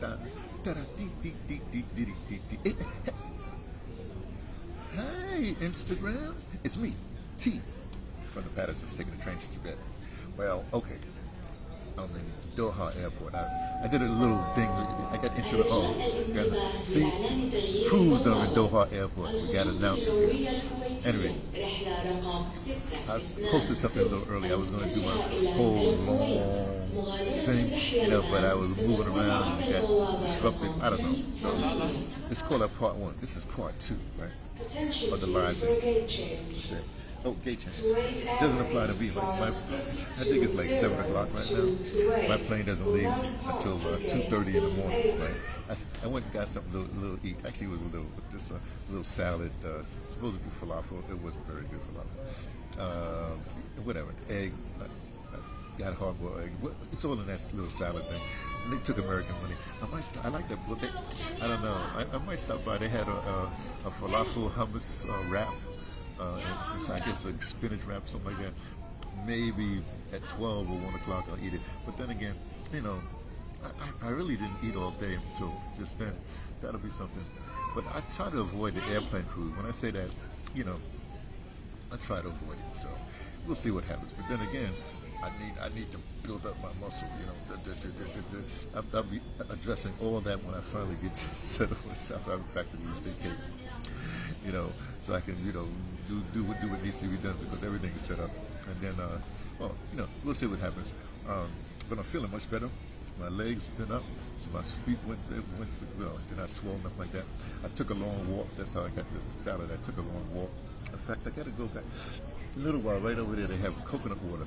da, da, da, dee, dee, dee, dee, dee, dee, dee. Hey, Instagram, it's me, T, from the Pattersons, taking the train to Tibet. Well, okay, I'm in Doha Airport. I did a little thing. I got into the see, proves that I'm in Doha Airport. We got announced it here. Anyway, I posted something a little early. I was going to do my whole long thing, but I was moving around and it got disrupted. I don't know. So let's call that part one. This is part two, right? Of the live thing. Oh, gate change. Doesn't apply to me. I think it's like 7 o'clock right now. My plane doesn't leave until 2:30 in the morning. Right? I went and got something a little eat. Actually, it was just a little salad. Supposed to be falafel. It wasn't very good falafel. Whatever. Egg. Got hard-boiled egg. It's all in that little salad thing. And they took American money. I like that. I don't know. I might stop by. They had a falafel hummus wrap. So I guess a spinach wrap, something like that. Maybe at 12 or 1 o'clock I'll eat it. But then again, I really didn't eat all day until just then. That'll be something. But I try to avoid the airplane food. When I say that, I try to avoid it. So we'll see what happens. But then again, I need to build up my muscle. I'll be addressing all that when I finally get settled myself back to the Eastern Cape. So I can, do what needs to be done because everything is set up. And then, we'll see what happens. But I'm feeling much better. My legs been up, so my feet went they're not swollen up like that. I took a long walk. That's how I got the salad. I took a long walk. In fact, I got to go back a little while. Right over there, they have coconut water.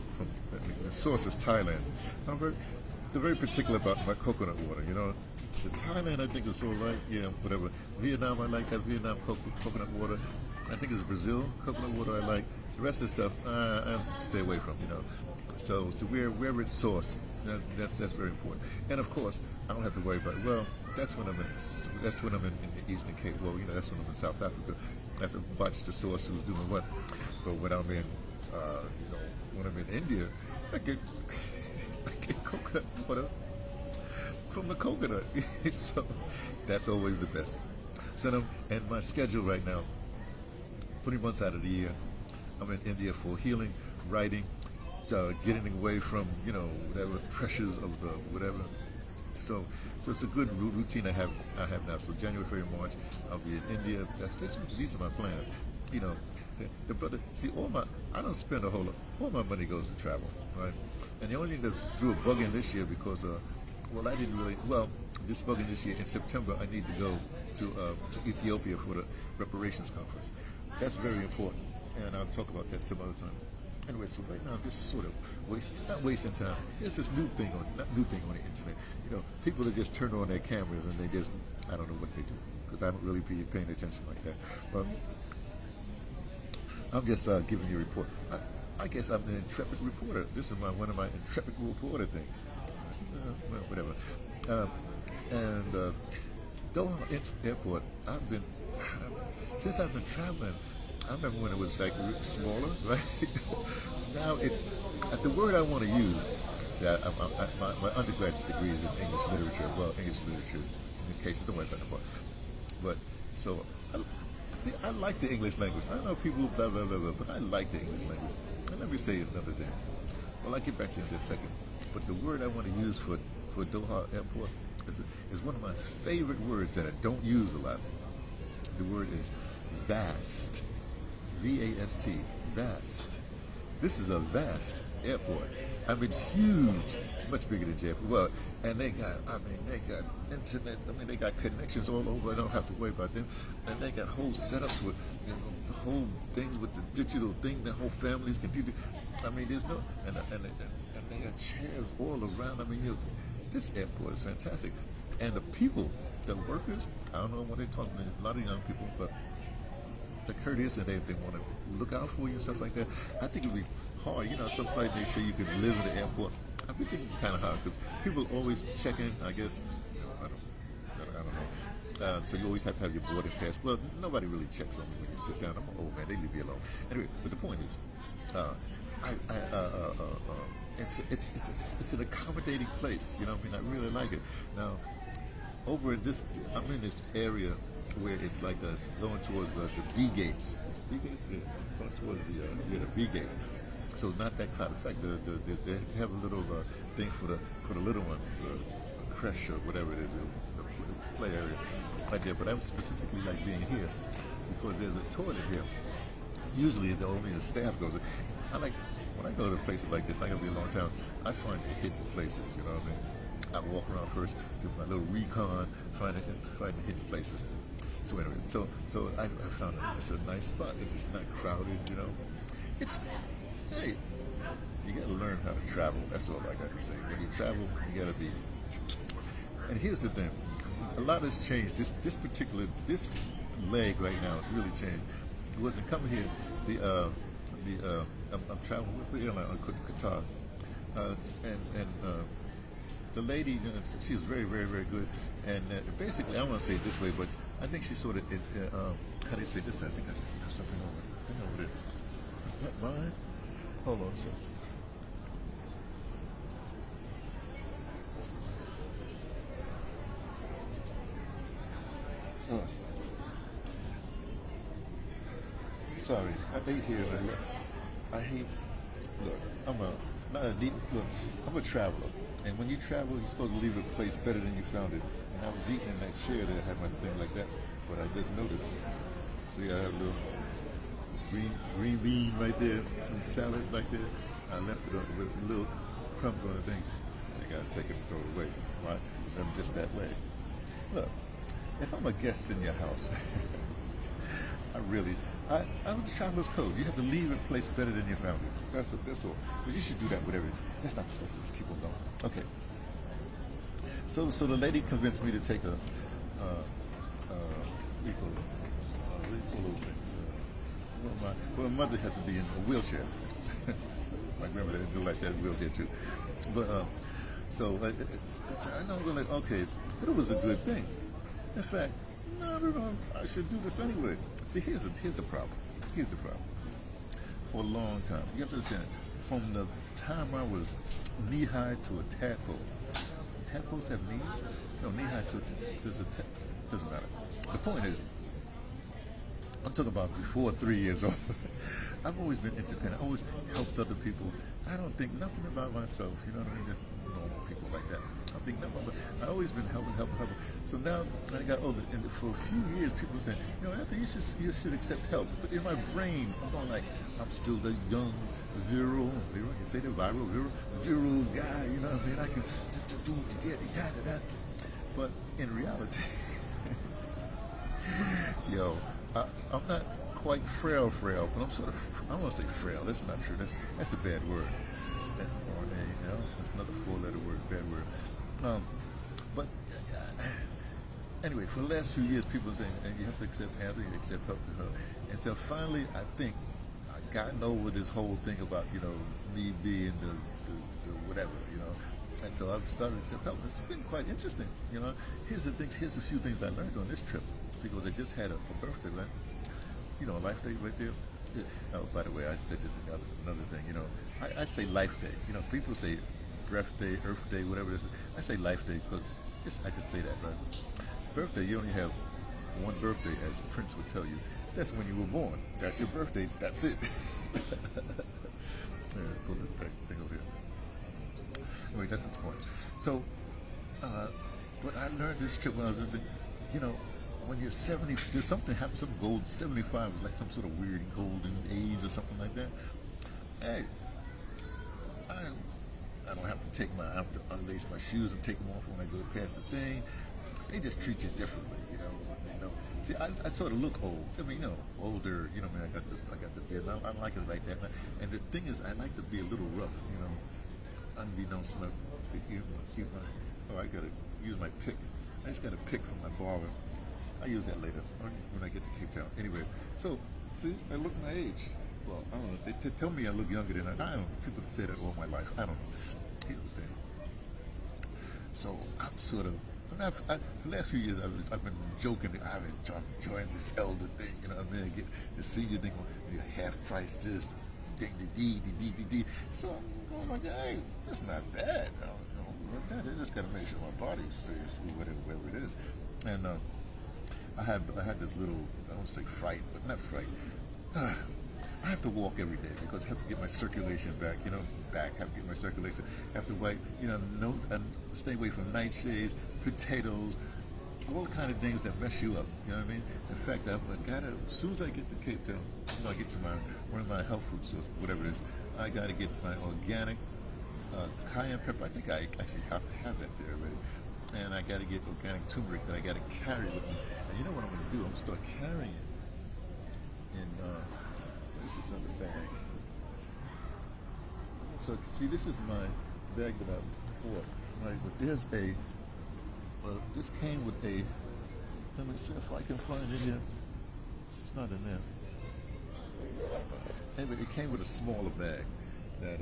The source is Thailand. They're very particular about my coconut water. The Thailand, I think, is all right. Yeah, whatever. Vietnam, I like that Vietnam coconut water. I think it's Brazil coconut water I like. The rest of the stuff, I have to stay away from, So wherever it's sourced, that's very important. And of course, I don't have to worry about it. Well, that's when I'm in the Eastern Cape. Well, that's when I'm in South Africa. I have to watch the source who's doing what. But when I'm in, when I'm in India, I get coconut water from the coconut. So that's always the best. So and my schedule right now, 3 months out of the year, I'm in India for healing, writing, getting away from whatever pressures of the whatever. So it's a good routine I have now. So January, February, March, I'll be in India. These are my plans. The brother. See, I don't spend a whole lot. All my money goes to travel, right? And the only thing that threw a bug in this year because I didn't really. Well, this bug in this year in September, I need to go to Ethiopia for the reparations conference. That's very important, and I'll talk about that some other time. Anyway, so right now I'm just sort of not wasting time. There's this new thing on the internet. People that just turn on their cameras and they just, I don't know what they do because I don't really be paying attention like that. But I'm just giving you a report. I guess I'm an intrepid reporter. This is one of my intrepid reporter things. Whatever. And Doha Airport, since I've been traveling, I remember when it was like smaller, right? Now it's, the word I want to use, see, my undergraduate degree is in English literature, in case you don't worry about the part. But, so, I like the English language. I know people blah, blah, blah, blah, but I like the English language. And let me say another thing. Well, I'll get back to you in just a second. But the word I want to use for Doha Airport is one of my favorite words that I don't use a lot. The word is vast. V-A-S-T. Vast. This is a vast airport. I mean, it's huge. It's much bigger than Japan. Well, and they got internet. They got connections all over. I don't have to worry about them. And they got whole setups with, whole things with the digital thing that whole families can do. There's no, and they got chairs all around. This airport is fantastic. And the people, the workers, I don't know what they're talking about, a lot of young people, but the courteous and they want to look out for you and stuff like that. I think it would be hard. Some place they say you can live in the airport. I've been thinking kind of hard because people always check in, I guess. I don't know. So you always have to have your boarding pass. Well, nobody really checks on me when you sit down. I'm an old man. They leave me alone. Anyway, but the point is, it's an accommodating place. I really like it. Now, over in this, I'm in this area where it's like going towards the B gates. It's B gates, yeah, going towards the B gates. So it's not that crowded. In fact, they have a little thing for the little ones, a creche or whatever it is, the play area right there. But I specifically like being here because there's a toilet here. Usually, only the staff goes. I like when I go to places like this. Not gonna be a long time. I find the hidden places. You know what I mean? I walk around first, do my little recon, find the hidden places. So anyway, so I found it's a nice spot. It's not crowded. You know, it's hey. You gotta learn how to travel. That's all I gotta say. When you travel, you gotta be. And here's the thing: a lot has changed. This leg right now has really changed. It wasn't coming here. I'm traveling with the airline on Qatar, and the lady, you know, she was very, very, very good. And basically, I don't want to say it this way, but I think she sort of, how do you say this? I think I have something over there. Is that mine? Hold on a second. Sorry, I ate here and I left. I hate. Look, I'm a traveler, and when you travel, you're supposed to leave a place better than you found it. And I was eating in that chair that had my thing like that, but I just noticed. See, I have a little green bean right there and salad right there. I left it with a little crumbs on the thing. I gotta take it and throw it away. Right? Because I'm just that way. Look, if I'm a guest in your house. I'm a traveler's code. You have to leave a place better than you found it. That's all. But you should do that with everything. Let's keep on going. Okay. So the lady convinced me to take what do you call those things? My mother had to be in a wheelchair. My grandmother in life she had a wheelchair too. But I know we're like, okay, but it was a good thing. In fact, no, I should do this anyway. See, here's the problem. Here's the problem. For a long time, you have to understand, from the time I was knee-high to a tadpole. Tadpoles have knees? No, knee-high to doesn't matter. The point is, I'm talking about before 3 years old. I've always been independent. I always helped other people. I don't think nothing about myself. You know what I mean? Just normal people like that. I think nothing about. I've always been helping. So now I got older, and for a few years, people were saying, Anthony, you should accept help. But in my brain, I'm going like, I'm still the young, virile, you say the viral guy. You know what I mean? I can do da. But in reality, I'm not quite frail, but I'm sort of. I don't want to say frail. That's not true. That's a bad word. F-R-A-L. That's another four-letter word. Bad word. But anyway, for the last few years, people were saying, and you have to accept Anthony, accept help. And so finally, I think I gotten over this whole thing about me being the whatever. And so I've started to accept help. It's been quite interesting. Here's a few things I learned on this trip because I just had a birthday, right? A life day right there. Yeah. Oh, by the way, I said this another thing. I say life day. People say breath day, earth day, whatever it is. I say life day because I just say that, right? Birthday, you only have one birthday, as Prince would tell you. That's when you were born. That's your birthday. That's it. Pull this back thing over here. Anyway, that's the point. So, but I learned this trip when I was in when you're 70, there's something happens, some gold, 75 is like some sort of weird golden age or something like that. Hey, I don't have to I have to unlace my shoes and take them off when I go past the thing. They just treat you differently, See, I sort of look old. I mean, older. I got the beard. I like it like that. And the thing is, I like to be a little rough. Unbeknownst to see here. I gotta use my pick. I just got a pick from my barber. I use that later when I get to Cape Town. Anyway, so see, I look my age. Well, I don't know. They tell me I look younger than I don't know. People have said it all my life. I don't know. Here's the thing. So I'm sort of. The last few years I've been joking. I've been enjoying this elder thing. Get the senior thing. Half price this. Ding, D. So I'm going like, hey, that's not bad. that. I just got to make sure my body stays through whatever it is. And I had this little, I don't say fright, but not fright. I have to walk every day because I have to get my circulation back. Have to get my circulation. I have to wait. And stay away from nightshades, potatoes, all kind of things that mess you up. You know what I mean? In fact, I gotta, as soon as I get to Cape Town, I get to one of my health food stores, whatever it is, I gotta get my organic cayenne pepper. I think I actually have to have that there already. And I gotta get organic turmeric that I gotta carry with me. And you know what I'm gonna do? I'm gonna start carrying it in where's this other bag? So see, this is my bag that I bought, right? But there's this came with let me see if I can find it here. It's not in there. Anyway, it came with a smaller bag that,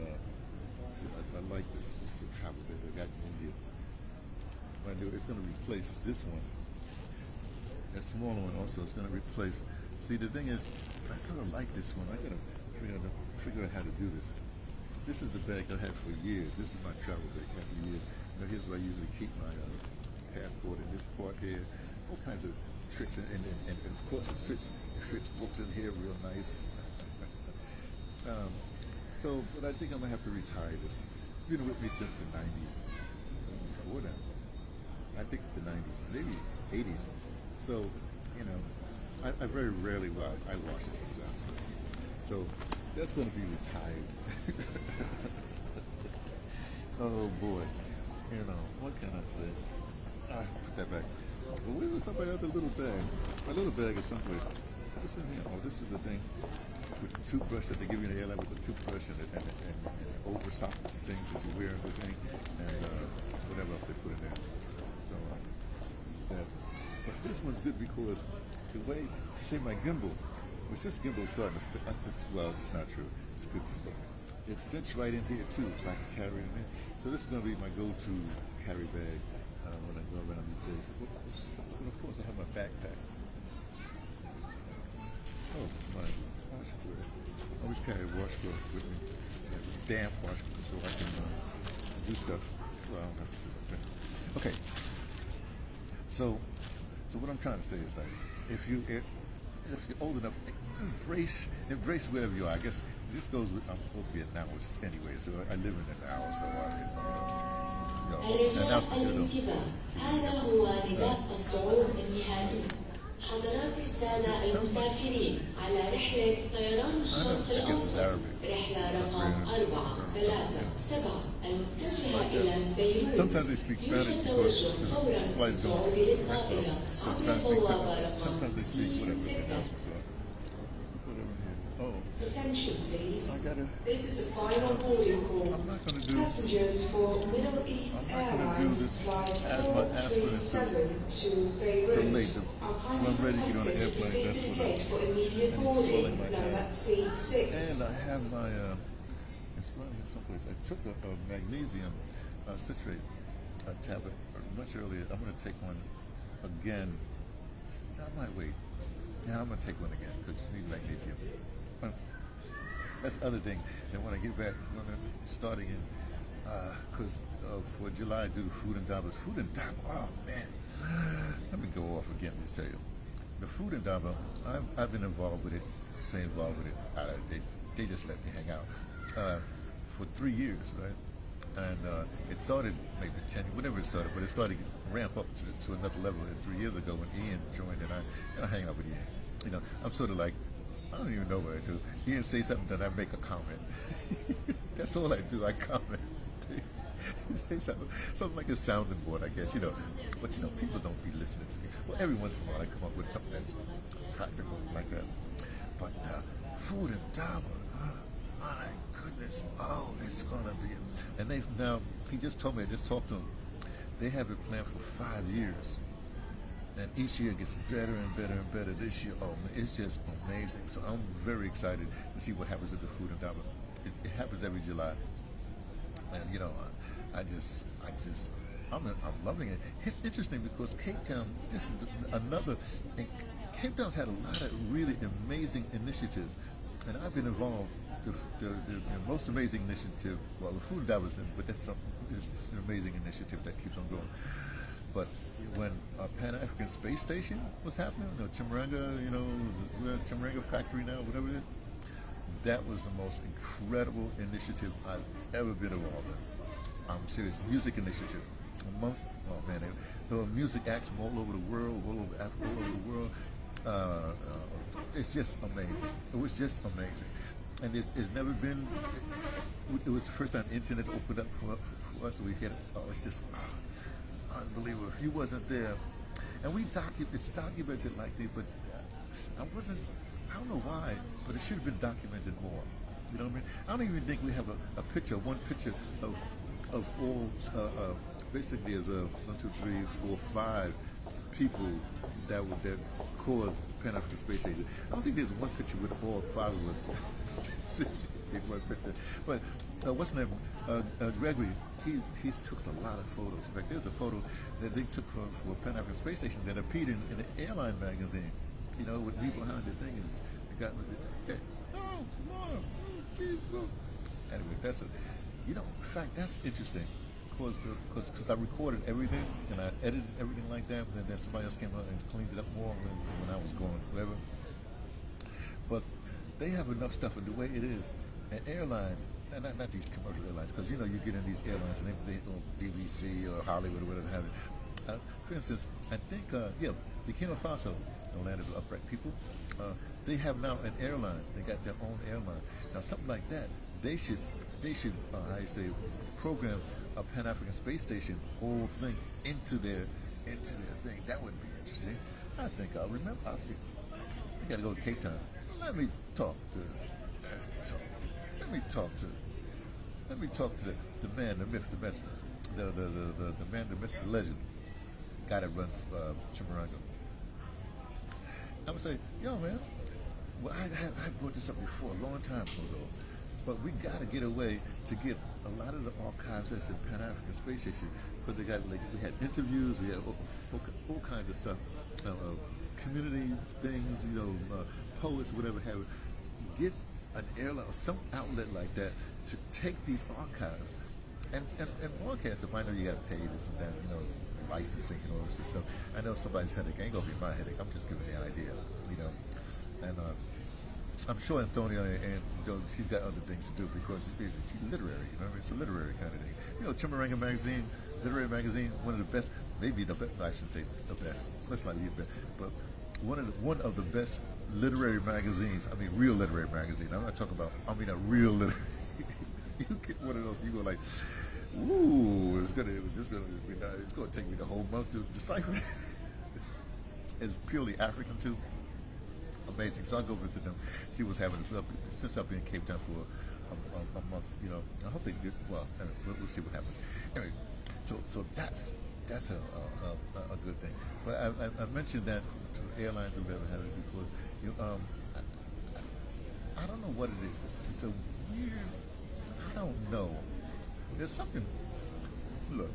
see, I like this. This is a travel bag I got in India. What I do, it's going to replace this one. That smaller one also is going to replace. See, the thing is, I sort of like this one. I got to figure out how to do this. This is the bag I had for years. This is my travel bag I had for years. Here's where I usually keep my passport in this part here. All kinds of tricks, and of course it fits books in here real nice. But I think I'm gonna have to retire this. It's been with me since the 90s. Before that, I think the 90s, maybe 80s. So, I very rarely I wash it sometimes. So that's going to be retired. Oh boy, what can I say? Put that back. Well, where's this? Somebody other little bag. My little bag is someplace. What's in here? Oh, this is the thing with the toothbrush that they give you in the airline, with the toothbrush and over-soft things that you wear and everything, and whatever else they put in there. So, but this one's good because the way, say my gimbal, which this gimbal is starting to fit. Well, it's not true. It's good gimbal. It fits right in here too, so I can carry it in there. So this is going to be my go-to carry bag when I go around these days. And of course, I have my backpack. Oh, my washcloth. I always carry a washcloth with me, damp washcloth, so I can do stuff. Well, I don't have to do that. Okay. So what I'm trying to say is that if you're old enough, embrace wherever you are. I guess this goes with, I'm supposed to be a nowist anyway, so I live in the now, so الرجاء الانتباه، هذا هو نداء الصعود النهائي. حضرات السادة المسافرين على رحلة طيران الشرق الأوسط، رحلة رقم 437 المتجهة إلى بيروت، يوجد توجه فورا الصعود للطائرة عبر بوابة رقم C6. Attention please, this is a final boarding call. Passengers for Middle East Airlines flight 437 to Beirut are kindly requested to receive ticket for immediate boarding, number C6. And I have my, it's right here someplace. I took a magnesium citrate tablet much earlier. I'm going to take one again. I might wait. Yeah, I'm going to take one again because you need magnesium. That's the other thing. And when I get back, starting in, because for July, I do the Food and Daba. Food and Daba, oh man. Let me go off again to say it. The Food and Daba, I've been involved with it, they just let me hang out for 3 years, right? And it started maybe 10, whatever it started, but it started to ramp up to another level 3 years ago when Ian joined, and I hang out with Ian. I'm sort of like, I don't even know what I do. Ian say something, then I make a comment. That's all I do. I comment. Say something like a sounding board, I guess. But people don't be listening to me. Well, every once in a while I come up with something that's practical like that. But Food and Daba, my goodness, it's gonna be. And he just told me. I just talked to him. They have it planned for 5 years. And each year gets better and better and better. This year, it's just amazing. So I'm very excited to see what happens at the Food and Daba. It happens every July, and I'm loving it. It's interesting because Cape Town, this is another. Cape Town's had a lot of really amazing initiatives, and I've been involved. The most amazing initiative, well, the Food and Daba, but that's something. it's an amazing initiative that keeps on going. But when Pan African Space Station was happening, Chimaranga, the Chimaranga factory now, whatever it is, that was the most incredible initiative I've ever been involved in. I'm serious. Music initiative. A month. Oh man, there were music acts from all over the world, all over Africa, all over the world. It's just amazing. It was just amazing, and it's never been. It was the first time the internet opened up for us. We had. It's just unbelievable. If you wasn't there, and it's documented like that, but I wasn't. I don't know why, but it should have been documented more. You know what I mean? I don't even think we have one picture of all. Basically, as 1, 2, 3, 4, 5 people that caused the Pan African Space Station. I don't think there's one picture with all 5 of us in one picture. But what's his name? Gregory. He took a lot of photos. In fact, there's a photo that they took for Pan African Space Station that appeared in the airline magazine. With me behind the thing is got oh Mom, anyway, that's it. In fact, that's interesting. Because I recorded everything and I edited everything like that, and then somebody else came out and cleaned it up more when I was going wherever. But they have enough stuff, and the way it is, an airline, not these commercial airlines, because you get in these airlines and they BBC or Hollywood or whatever have it. For instance, I think Burkina Faso, the land of the upright people, they have now an airline. They got their own airline. Now something like that, they should program a Pan African Space Station whole thing into their thing. That would be interesting. I think I'll remember. I got to go to Cape Town. Let me talk to the man, the myth, the messenger, the man, the myth, the legend, guy that runs Chimaranga. I would say, yo man, well I brought this up before a long time ago. But we got to get a way to get a lot of the archives that's in Pan African Space Station, because we had interviews, we had all kinds of stuff, community things, poets, whatever have it. Get an airline or some outlet like that to take these archives and broadcast them. I know you got to pay this and that, licensing and all this stuff. I know somebody's headache. Ain't gonna be my headache. I'm just giving you an idea, and. I'm sure Antonia and she's got other things to do because she's literary. It's a literary kind of thing. Chimaranga magazine, literary magazine, one of the best, maybe the best. I shouldn't say the best. Let's not leave it, but one of the best literary magazines. I mean, real literary magazine. I'm not talking about. I mean, a real literary. You get one of those, you go like, ooh, it's gonna take me the whole month to decipher. It's purely African too. Amazing. So I'll go visit them, see what's happening. Since I've been in Cape Town for a month, I hope they get well. Anyway, we'll see what happens. Anyway, so that's a good thing. But I mentioned that to airlines or whatever have it because I don't know what it is. It's a weird. I don't know. There's something. Look.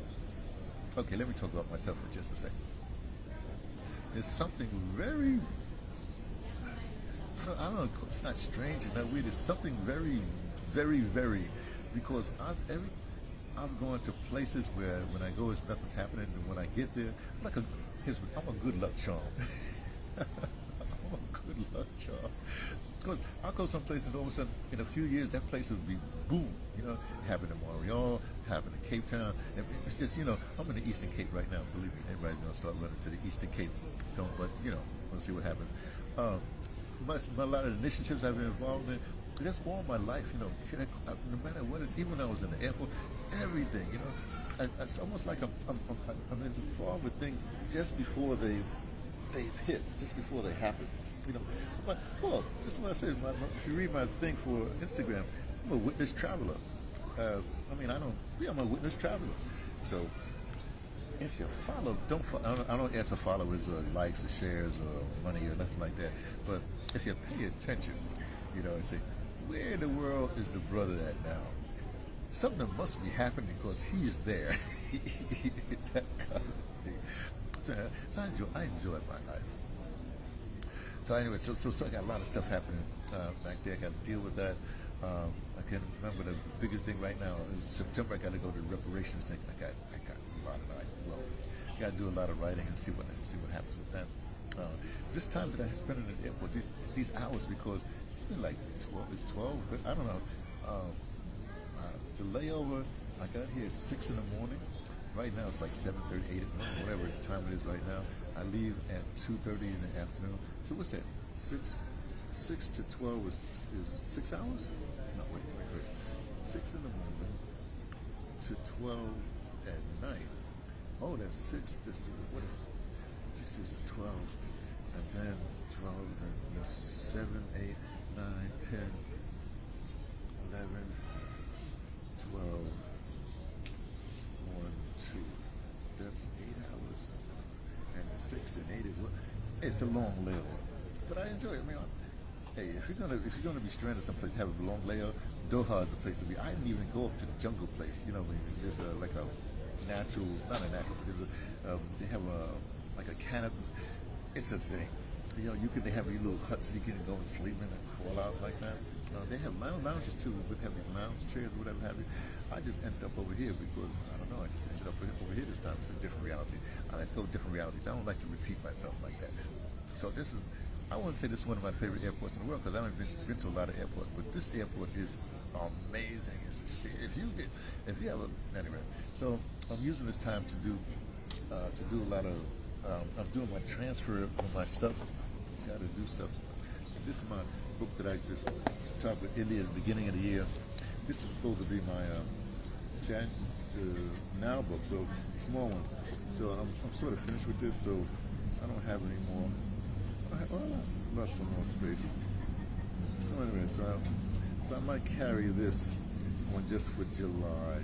Okay, let me talk about myself for just a second. There's something very. I don't know, it's not strange, it's not weird. It's something very, very, very, because I'm going to places where when I go, nothing's happening, and when I get there, I'm a good luck charm. I'm a good luck charm. Because I'll go someplace and all of a sudden, in a few years, that place would be boom. Happened in Montreal, happened in Cape Town. And it's just, I'm in the Eastern Cape right now. Believe me, everybody's going to start running to the Eastern Cape. But, we'll see what happens. A lot of initiatives I've been involved in, that's all my life, no matter what it's, even when I was in the Air Force, everything, it's almost like I'm involved with things just before they've hit, just before they happen, But, just what I said, if you read my thing for Instagram, I'm a witness traveler. I'm a witness traveler. So, if you follow, I don't ask for followers or likes or shares or money or nothing like that. But if you pay attention, and say, where in the world is DeBrother at now? Something must be happening because he's there. That kind of thing. So I enjoy my life. So anyway, so I got a lot of stuff happening back there. I got to deal with that. I can't remember the biggest thing right now. In September, I got to go to the reparations thing. I got a lot of writing. Well, I got to do a lot of writing and see what happens with that. This time that I spent in the airport, these hours, because it's been like 12. It's 12, but I don't know. The layover, I got here at 6 in the morning. Right now it's like 7:30, 8 in the morning, whatever time it is right now. I leave at 2:30 in the afternoon. So what's that? 6 to 12 is 6 hours? No, wait. 6 in the morning to 12 at night. Oh, that's 6. What is 6 is 12. And then 12, then there's 7, 8, 9, 10, 11, 12, 1, 2. That's 8 hours. And 6 and 8 is what? It's a long layover. But I enjoy it. I mean, hey, if you're gonna be stranded someplace, have a long layover, Doha is the place to be. I didn't even go up to the jungle place. You know, there's like a natural, not a natural, but they have like a canopy. It's a thing. You know, they have these little huts you can go and sleep in and fall out like that. They have lounges too. We have these lounge chairs, whatever have you. I just ended up over here because I don't know. I just ended up over here this time. It's a different reality. I like to go to different realities. I don't like to repeat myself like that. So this is. I wouldn't say this is one of my favorite airports in the world because I haven't been to a lot of airports, but this airport is amazing. If you have anyway. So I'm using this time to do a lot of. I'm doing my transfer of my stuff. Got to do stuff. And this is my book that I just talked with India at the beginning of the year. This is supposed to be my now book, so small one. So I'm sort of finished with this, so I don't have any more. I lost some more space. So anyway, so I might carry this one just for July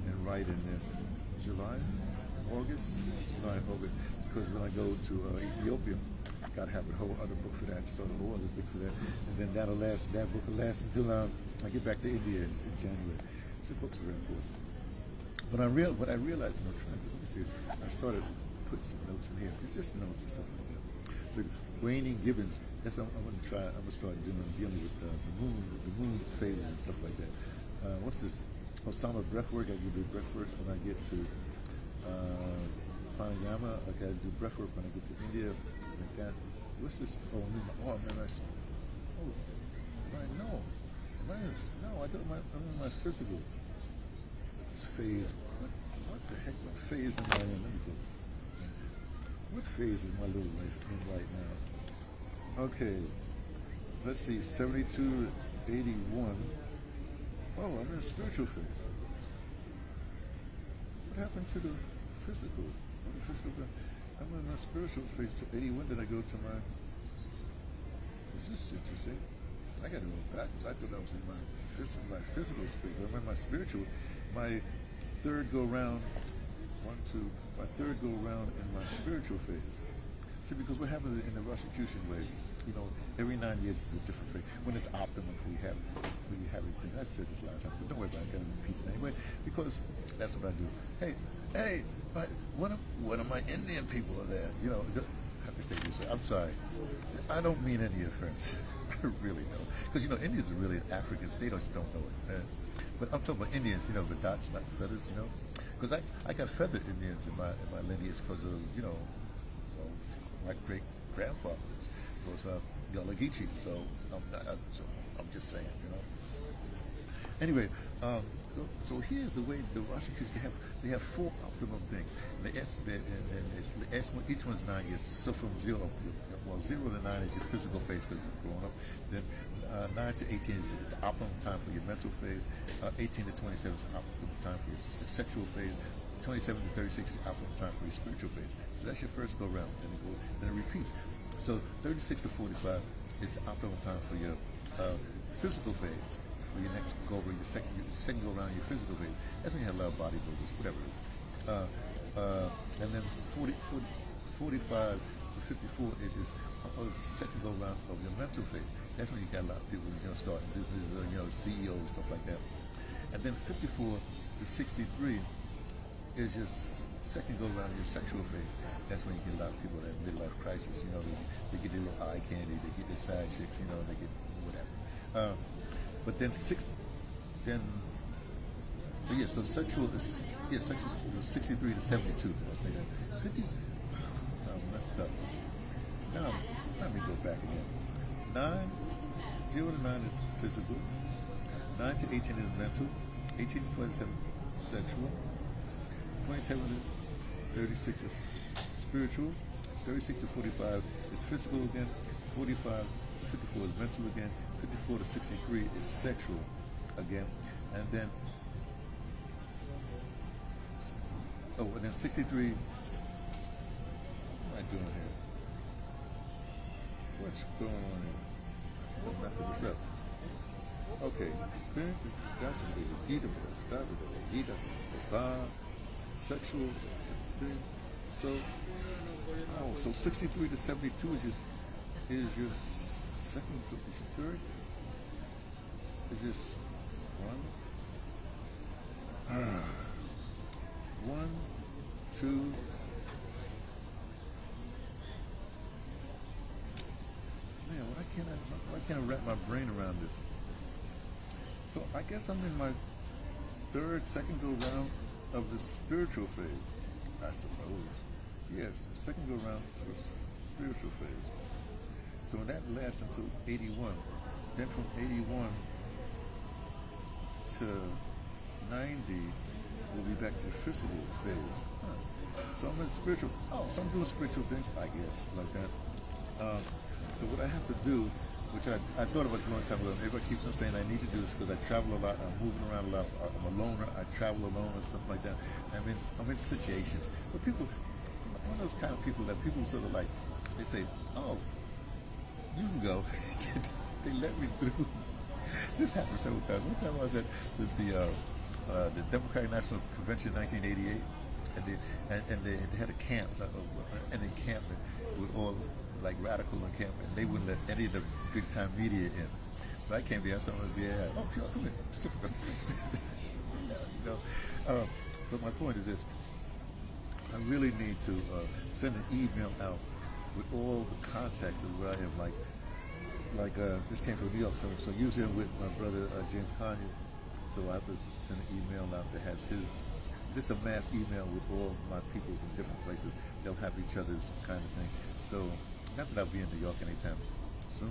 and write in this August, because when I go to Ethiopia, I gotta have a whole other book for that, start a whole other book for that, and then that book will last until I get back to India in January. So books are very important. But what I realized when I'm trying to, let me see, I started putting some notes in here. It's just notes and stuff like that. The Rainy Gibbons, that's what I'm gonna start dealing with the moon phases and stuff like that. What's this? Osama breath work. I can do breath work when I get to Pranayama. I gotta do breath work when I get to India, like that. What's this? Oh man, no. I thought I'm in my physical. It's phase. What the heck? What phase am I in? Let me go. What phase is my little life in right now? Okay, let's see, 72 to 81. Oh, I'm in a spiritual phase. What happened to the physical? I'm in my spiritual phase to 81. Did I go to my? This is interesting. I got to go backwards. I thought I was in my physical space. I'm in my spiritual. My third go round. My third go round in my spiritual phase. See, because what happens in the Rosicrucian way, every 9 years is a different phase. When it's optimum for you have everything. I've said this a lot of times, but don't worry about it. I'm gonna repeat it anyway because that's what I do. Hey, but one of my Indian people are there. I have to stay this way. I'm sorry. I don't mean any offense. I really don't, because Indians are really Africans. They just don't know it. But I'm talking about Indians. The dots, not the feathers. Because I got feathered Indians in my lineage because of my great grandfather was Gullah Geechee. So I'm just saying, Anyway, so here's the way the Rosicrucians they have 4 optimum things. And each one's 9 years. So from 0 to 9 is your physical phase because you're growing up. Then 9 to 18 is the optimum time for your mental phase. 18 to 27 is the optimum time for your sexual phase. 27 to 36 is the optimum time for your spiritual phase. So that's your first go round. Then it repeats. So 36 to 45 is the optimum time for your physical phase. For your next go over, your second go around, your physical phase. That's when you have a lot of bodybuilders, whatever it is. And then 45 to 54 is the second go round of your mental phase. That's when you got a lot of people starting businesses, CEOs, stuff like that. And then 54 to 63 is your second go round of your sexual phase. That's when you get a lot of people that midlife crisis. They get their little eye candy, they get their side chicks, they get whatever. But then so sexual is, sexual is 63 to 72. Did I say that? 50? I messed up. Now, let me go back again. 0 to 9 is physical. 9 to 18 is mental. 18 to 27 is sexual. 27 to 36 is spiritual. 36 to 45 is physical again. 45 to 54 is mental again. 54 to 63 is sexual again. And then, and then 63, what am I doing here? What's going on here? I'm messing this up. Okay. That's sexual 63. So 63 to 72 is your second group, is your third? Is just one, two. Man, why can't I wrap my brain around this? So I guess I'm in my second go round of the spiritual phase, I suppose. Yes, second go round was spiritual phase. So that lasts until 81. Then from 81 to 90, we'll be back to the physical phase. So I'm in spiritual. So I'm doing spiritual things, I guess, like that. So what I have to do, which I thought about a long time ago. Everybody keeps on saying I need to do this because I travel a lot. I'm moving around a lot. I'm a loner. I travel alone and stuff like that. I'm in situations. But people, I'm one of those kind of people that people sort of like. They say, "Oh, you can go." They let me through. This happened several times. One time I was at the Democratic National Convention in 1988, and they had a camp, an encampment with all like radical encampment. They wouldn't let any of the big time media in. But I came there, someone would be oh sure, come in. But my point is this: I really need to send an email out with all the context of where I am. This came from New York, so usually I'm with my brother James Kanye. So I have to send an email out that has this a mass email with all my peoples in different places. They'll have each other's kind of thing. So not that I'll be in New York anytime soon.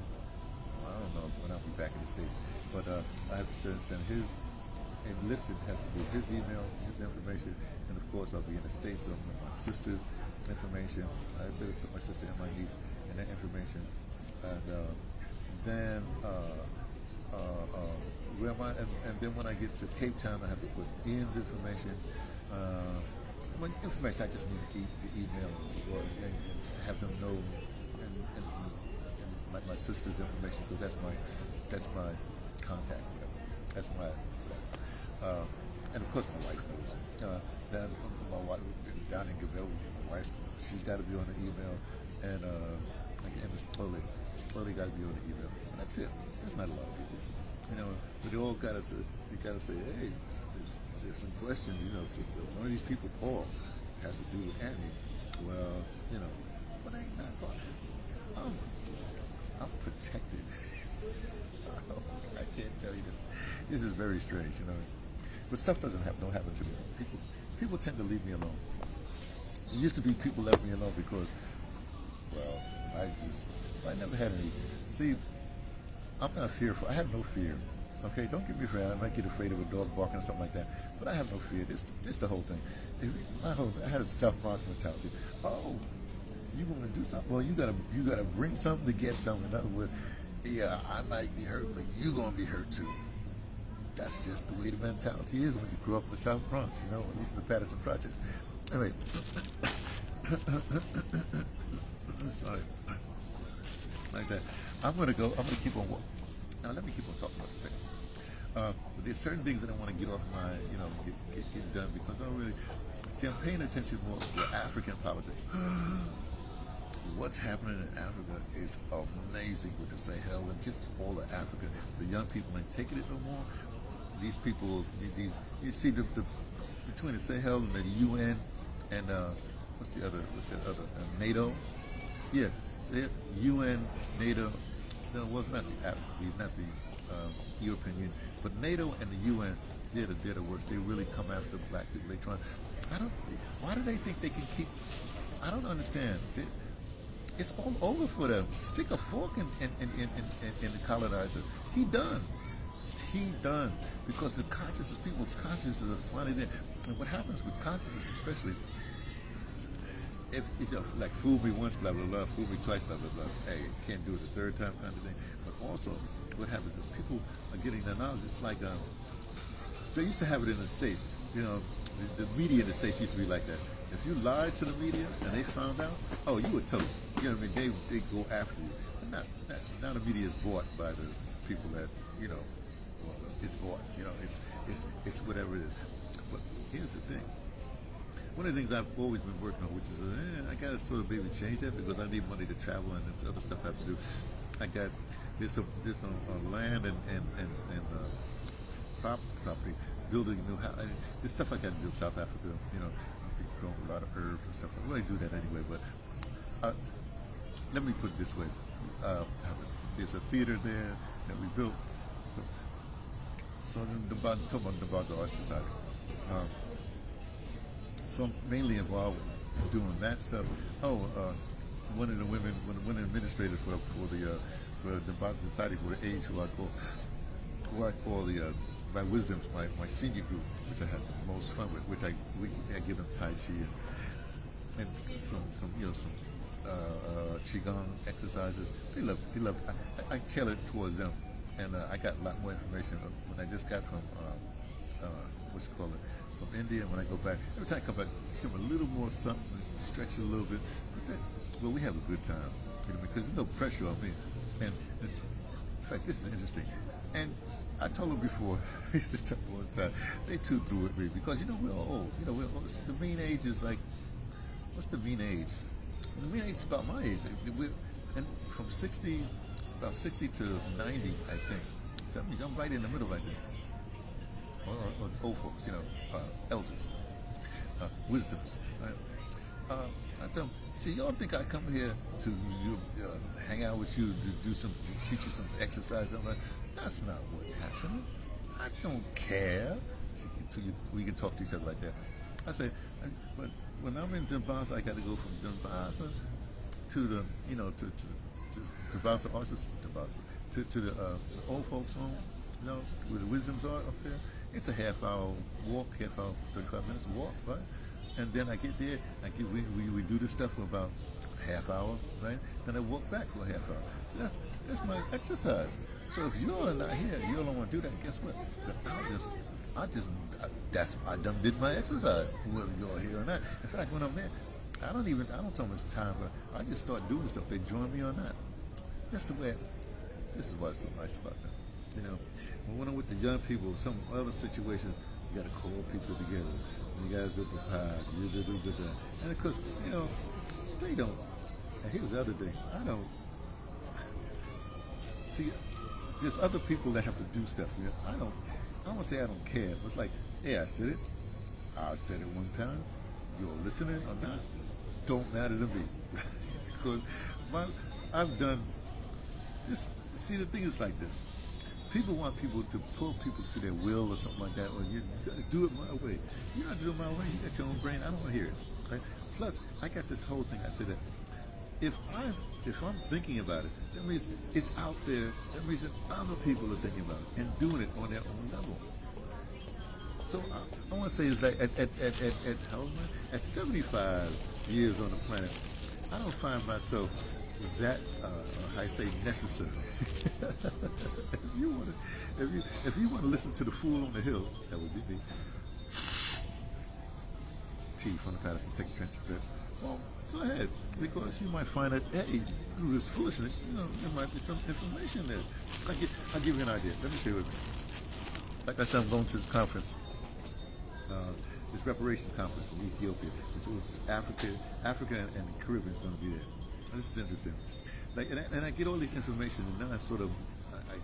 I don't know when I'll be back in the States. But I have to send his, and listed has to be his email, his information, and of course I'll be in the States, so my sister's information. I better put my sister and my niece and that information. And then where am I? And then when I get to Cape Town, I have to put Ian's information. When information, I just mean the email and have them know, and my sister's information, because that's my contact. That's my whatever. And of course my wife knows. Then my wife down in Gabelle, my wife, she's got to be on the email, and Miss Chloe got to be on the email. And that's it. There's not a lot of people, but they all got to say, hey, there's some questions, so if one of these people call, it has to do with Annie. Well, but I ain't not calling. I'm protected. I can't tell you this. This is very strange, But stuff don't happen to me. People tend to leave me alone. It used to be people left me alone because, well, I never had any. See, I'm not fearful. I have no fear. Okay, don't get me afraid. I might get afraid of a dog barking or something like that, but I have no fear. This the whole thing. I had a South Bronx mentality. Oh, you want to do something? Well, you gotta bring something to get something. In other words, yeah, I might be hurt, but you gonna be hurt too. That's just the way the mentality is when you grow up in the South Bronx, at least in the Patterson Projects. Anyway, sorry, like that. I'm gonna keep on walking. Now let me keep on talking about this. But there's certain things that I want to get off my, get done, because I don't really. See, I'm paying attention more to African politics. What's happening in Africa is amazing with the Sahel and just all of Africa. The young people ain't taking it no more. These people, you see the between the Sahel and the UN and what's that other NATO? Yeah, say it. UN, NATO. No, it was not the European Union, but NATO and the UN did the worst. They really come after black people. They try. Why do they think they can keep? I don't understand. It's all over for them. Stick a fork in the colonizer. He done. Because the consciousness, people's consciousness are finally there. And what happens with consciousness, especially, if like fool me once, blah blah blah, fool me twice, blah blah blah. Hey, can't do it the third time, kind of thing. But also, what happens is people are getting their knowledge. It's like they used to have it in the States. The media in the States used to be like that. If you lied to the media and they found out, oh, you were toast. You know what I mean? They go after you. But now the media is bought by the people that well, it's bought. It's whatever it is. But here's the thing. One of the things I've always been working on, which is I gotta sort of maybe change that because I need money to travel and there's other stuff I have to do. There's some land and property, building new house. There's stuff I got to do in South Africa. Grow a lot of herbs and stuff. I really do that anyway. But let me put it this way: there's a theater there that we built. So talking about DeBrother Art Society. So I'm mainly involved with doing that stuff. One of the women, one administrator for the DeBrother Society for the age, who I call my wisdoms, my senior group, which I had the most fun with, which I give them Tai Chi and some Qigong exercises. They love. I tailor it towards them, and I got a lot more information when I just got from from India. When I go back, every time I come back, give them a little more something, stretch it a little bit. But we have a good time, because there's no pressure on me. And in fact, this is interesting. And I told them before, I used to tell them one time, they too through with me because we're all old. We're all, the mean age is like, what's the mean age? The mean age is about my age. And from about 60 to 90, I think. So I'm right in the middle right there. Or old folks, elders, wisdoms. Right? I tell them, see, y'all think I come here to hang out with you, to teach you some exercise? I'm like, that's not what's happening. I don't care. See, we can talk to each other like that. I say, but when I'm in Dumbaza, I got to go from Dumbaza to the, to Dumbaza Arts, to the old folks' home, where the wisdoms are up there. It's a half-hour walk, 35 minutes walk, right? And then I get there, we do this stuff for about half hour, right? Then I walk back for a half hour. So that's my exercise. So if you're not here, you don't want to do that, guess what? I done did my exercise, whether you're here or not. In fact, when I'm there, I don't tell them it's time, but I just start doing stuff. They join me or not. That's the way. This is what's so nice about them. When I'm with the young people, some other situation, you got to call people together. You guys are prepared. And of course, they don't. And here's the other thing. I don't. See, there's other people that have to do stuff. I don't want to say I don't care. It's like, hey, I said it one time. You're listening or not, don't matter to me. Because I've done this. See, the thing is like this. People want people to pull people to their will or something like that, or you got to do it my way. You're not doing it my way. You got your own brain. I don't want to hear it. Right? Plus, I got this whole thing. I said that if I'm thinking about it, that means it's out there. That means that other people are thinking about it and doing it on their own level. So I want to say is that at 75 years on the planet, I don't find myself that necessary. If you want to listen to the fool on the hill, that would be me. T from the Patterson's Take a Trench Bit. Well, go ahead, because you might find that through this foolishness, there might be some information there. I'll give you an idea. Let me share with you. Like I said, I'm going to this conference. This reparations conference in Ethiopia. It's Africa and the Caribbean is going to be there. And this is interesting. And I get all this information, and then I sort of, I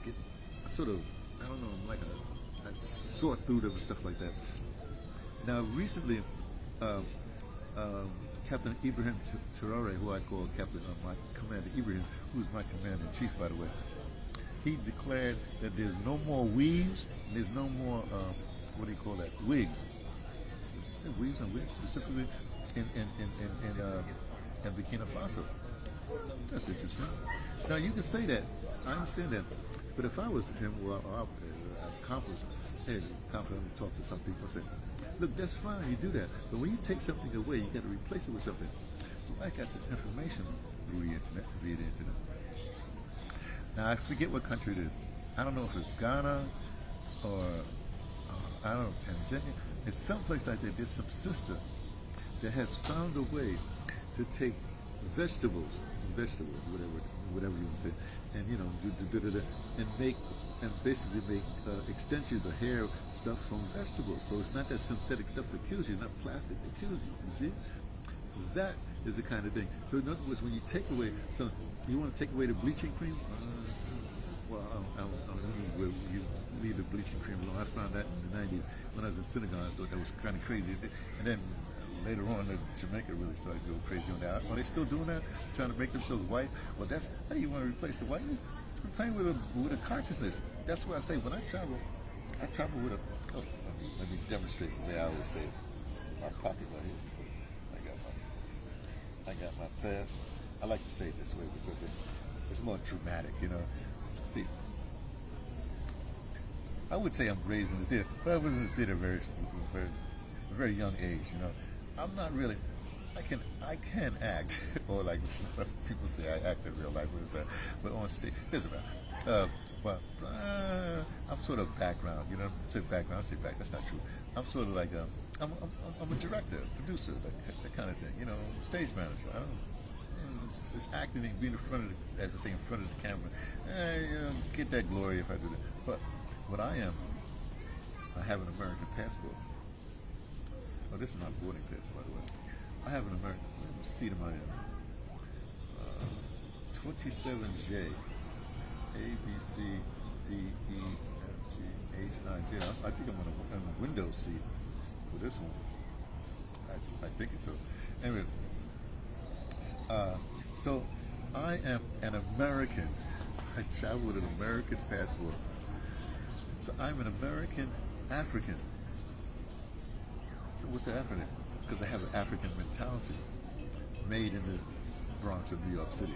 don't know, I sort through them and stuff like that. Now, recently, Captain Ibrahim Traore, who I call Captain, my Commander Ibrahim, who's my Commander-in-Chief, by the way, he declared that there's no more weaves, and there's no more what do you call that, wigs. Weaves and wigs specifically in Burkina Faso. That's interesting. Now you can say that. I understand that. But if I was him, well, I'm confident. Hey, confident to talk to some people and say, look, that's fine, you do that. But when you take something away, you got to replace it with something. So I got this information through the internet, via the internet. Now I forget what country it is. I don't know if it's Ghana or I don't know, Tanzania. It's someplace like that. There's some sister that has found a way to take vegetables, whatever you want to say, and and basically make extensions of hair stuff from vegetables. So it's not that synthetic stuff that kills you, not plastic that kills you. You see, that is the kind of thing. So in other words, when you take away, so you want to take away the bleaching cream. Well, I don't know where you leave the bleaching cream alone. I found that in the 90s when I was in Senegal. I thought that was kind of crazy. And then later on, Jamaica really started to go crazy on that. Are they still doing that? Trying to make themselves white? Well, that's how you want to replace the whiteness? You're playing with a consciousness. That's why I say when I travel with a. Oh, let me demonstrate the way I always say it. My pocket right here. I got my pass. I like to say it this way because it's more dramatic, you know. See, I would say I'm raised in the theater, but I was in the theater a very young age, you know. I'm not really. I can act, or like people say, I act in real life. But on stage, there's about. I'm sort of background, you know. Say background, I say back. That's not true. I'm sort of like I'm a director, producer, that kind of thing, you know, stage manager. I don't. It's acting and being in front of, as I say, in front of the camera. Get that glory if I do that. But what I am, I have an American passport. Oh, this is my boarding pass, by the way. I have an American seat in my 27J, A, B, C, D, E, F, G, H, I, J. I think I'm on a window seat for this one. I think it's so. Anyway, so I am an American. I travel with an American passport. So I'm an American African. So what's the African? Because I have an African mentality made in the Bronx of New York City.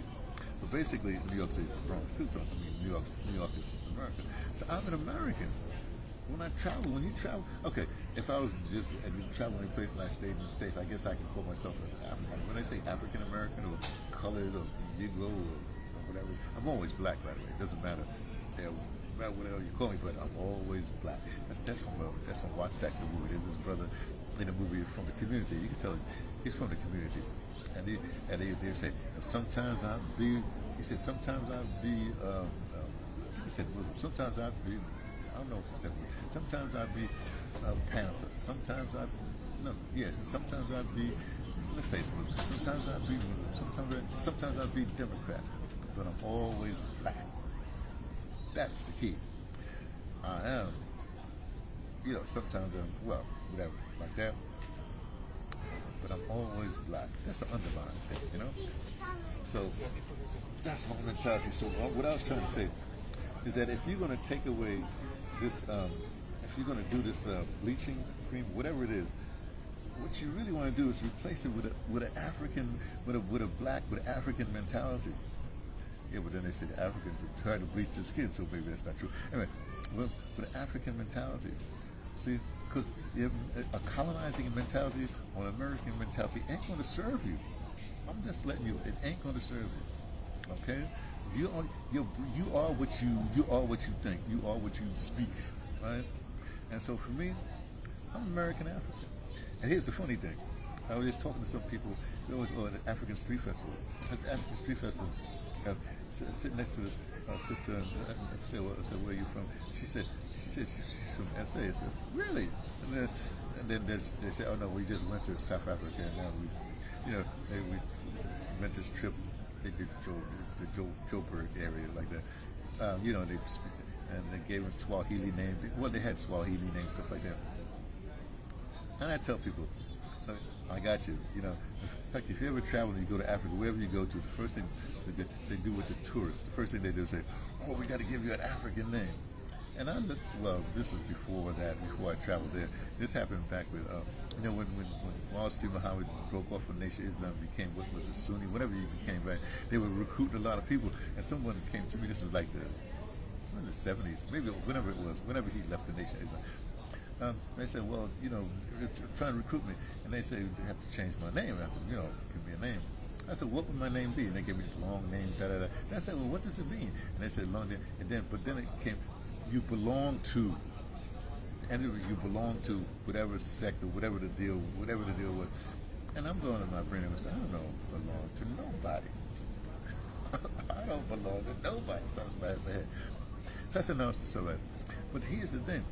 But basically, New York City is the Bronx too, so I mean, New York is America. So I'm an American. When I travel, when you travel, okay, if I was just traveling any place and I stayed in the States, I guess I can call myself an African. When they say African American or colored or Negro or whatever, I'm always black, by the way. It doesn't matter. Whatever you call me, but I'm always black. That's from Watch Stacks, the movie. There's this brother in the movie from the community. You can tell he's from the community, and they say sometimes I'll be. He said sometimes I'll be. I think he said sometimes I'll be. I don't know what he said. Sometimes I'll be Panther. Sometimes I'll be. Let's say it's Muslim. Sometimes I'll be Muslim. Sometimes I'll be Democrat, but I'm always black. That's the key. I am, sometimes whatever, like that. But I'm always black. That's an underlying thing, So that's my mentality. So what I was trying to say is that if you're going to take away this, if you're going to do this bleaching cream, whatever it is, what you really want to do is replace it with an African, with an African mentality. Yeah, but then they say the Africans are trying to bleach their skin, so maybe that's not true. Anyway, with an African mentality. See, because a colonizing mentality or an American mentality ain't going to serve you. I'm just letting you, it ain't going to serve you. Okay? You are what you think. You are what you speak, right? And so for me, I'm American African. And here's the funny thing. I was just talking to some people. There was the African Street Festival. At the African Street Festival, sitting next to this sister, and I said, "Where are you from?" She said she's from SA. I said, "Really?" And then they said, "Oh no, we just went to South Africa, and now we went this trip. They did the Joburg area like that. They gave them Swahili names. Well, they had Swahili names, stuff like that. And I tell people, I got you. You know, in fact, if you ever travel and you go to Africa, wherever you go to, the first thing they do with the tourists, the first thing they do is say, "Oh, we got to give you an African name." And I looked. Well, this was before that. Before I traveled there, this happened back with when Muhammad Muhammad broke off from Nation Islam, became what was it, Sunni, whatever he became, right? They were recruiting a lot of people, and someone came to me. This was like in the 70s, maybe whenever it was, whenever he left the Nation Islam. They said, well, they're trying to recruit me, and they say they have to change my name. They have to, give me a name. I said, what would my name be? And they gave me this long name, da da da. And I said, well, what does it mean? And they said, long name. But then it came, you belong to, and you belong to whatever sect or whatever the deal was. And I'm going in my brain and I said, I don't belong to nobody. I don't belong to nobody. Sounds bad in my head. So I said, no, it's all right. But here's the thing.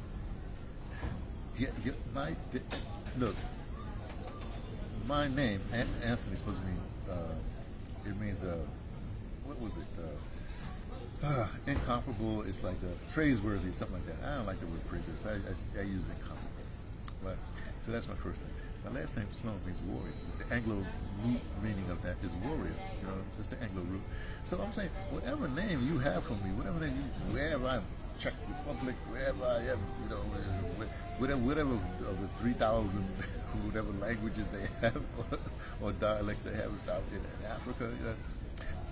Look, my name, Anthony, is supposed to mean, it means, what was it? Incomparable. It's like praiseworthy, something like that. I don't like the word praiseworthy. So I use incomparable. But, so that's my first name. My last name, Sloan, means warriors. The Anglo root meaning of that is warrior. That's the Anglo root. So I'm saying, whatever name you have for me, wherever I'm, Czech Republic, wherever I am, whatever of the 3,000, whatever languages they have or dialects they have in Africa,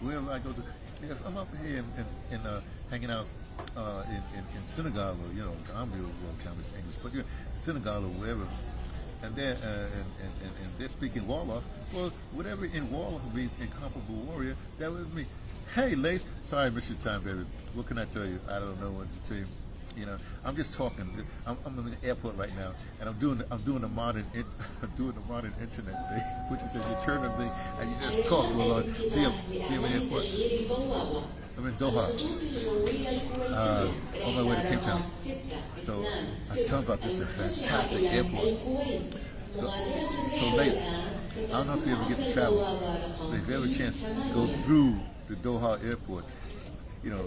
wherever I go to, if I'm up here and hanging out in Senegal or Gambia, well, Gambia's English, but Senegal or wherever, and they're speaking Wolof, well, whatever in Wolof means incomparable warrior, that would mean, hey, Lace, sorry I missed your time, baby. What can I tell you? I don't know what to say. I'm just talking. I'm in the airport right now, and I'm doing the modern internet thing, which is an eternal thing, and you just talk. See I'm in the airport. I'm in Doha, on my way to Cape Town. So I was telling about this fantastic airport. So Lace, I don't know if you ever get to travel, but if you have a chance to go through the Doha airport, then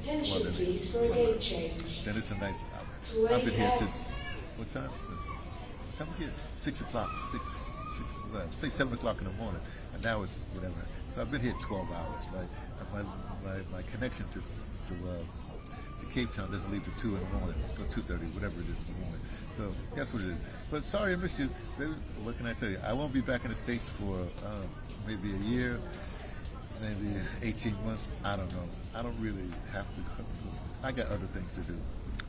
it's a nice. I've been here since what time? Since time here 6 o'clock, say 7 o'clock in the morning, and now it's whatever. So I've been here 12 hours, right? And my connection to Cape Town doesn't leave till 2 in the morning, or 2:30, whatever it is in the morning. So that's what it is. But sorry I missed you. What can I tell you? I won't be back in the States for maybe a year. Maybe 18 months, I don't know. I don't really have to. I got other things to do,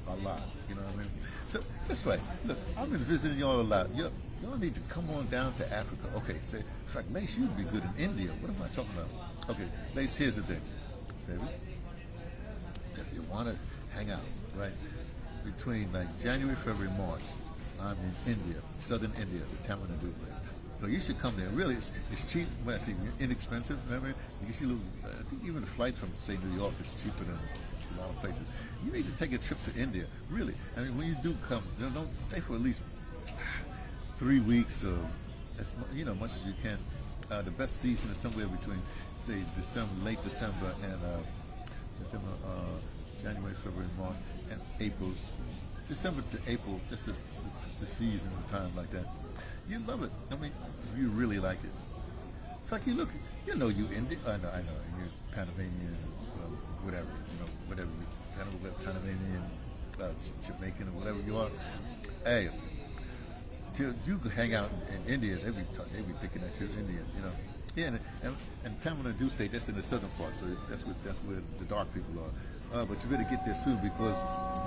a lot. You know what I mean? So this way, look, I've been visiting y'all a lot. Y'all need to come on down to Africa. Okay, say, in fact, Lace, you'd be good in India. What am I talking about? Okay, Lace, here's the thing, baby. If you want to hang out, right, between like January, February, March, I'm in India, southern India, the Tamil Nadu place. So you should come there. Really, it's cheap. When I say inexpensive, remember? You can see I think even the flight from, say, New York is cheaper than a lot of places. You need to take a trip to India, really. I mean, when you do come, don't stay for at least 3 weeks or much as you can. The best season is somewhere between, say, late December and January, February, March, and April. December to April, just the season time like that. You love it. I mean, you really like it. In fact, you Indian. I know, you're Panamanian, whatever, Panamanian, Jamaican, or whatever you are. Hey, you could hang out in India, they be thinking that you're Indian, Yeah, and Tamil Nadu state, that's in the southern part, so that's where the dark people are. But you better get there soon because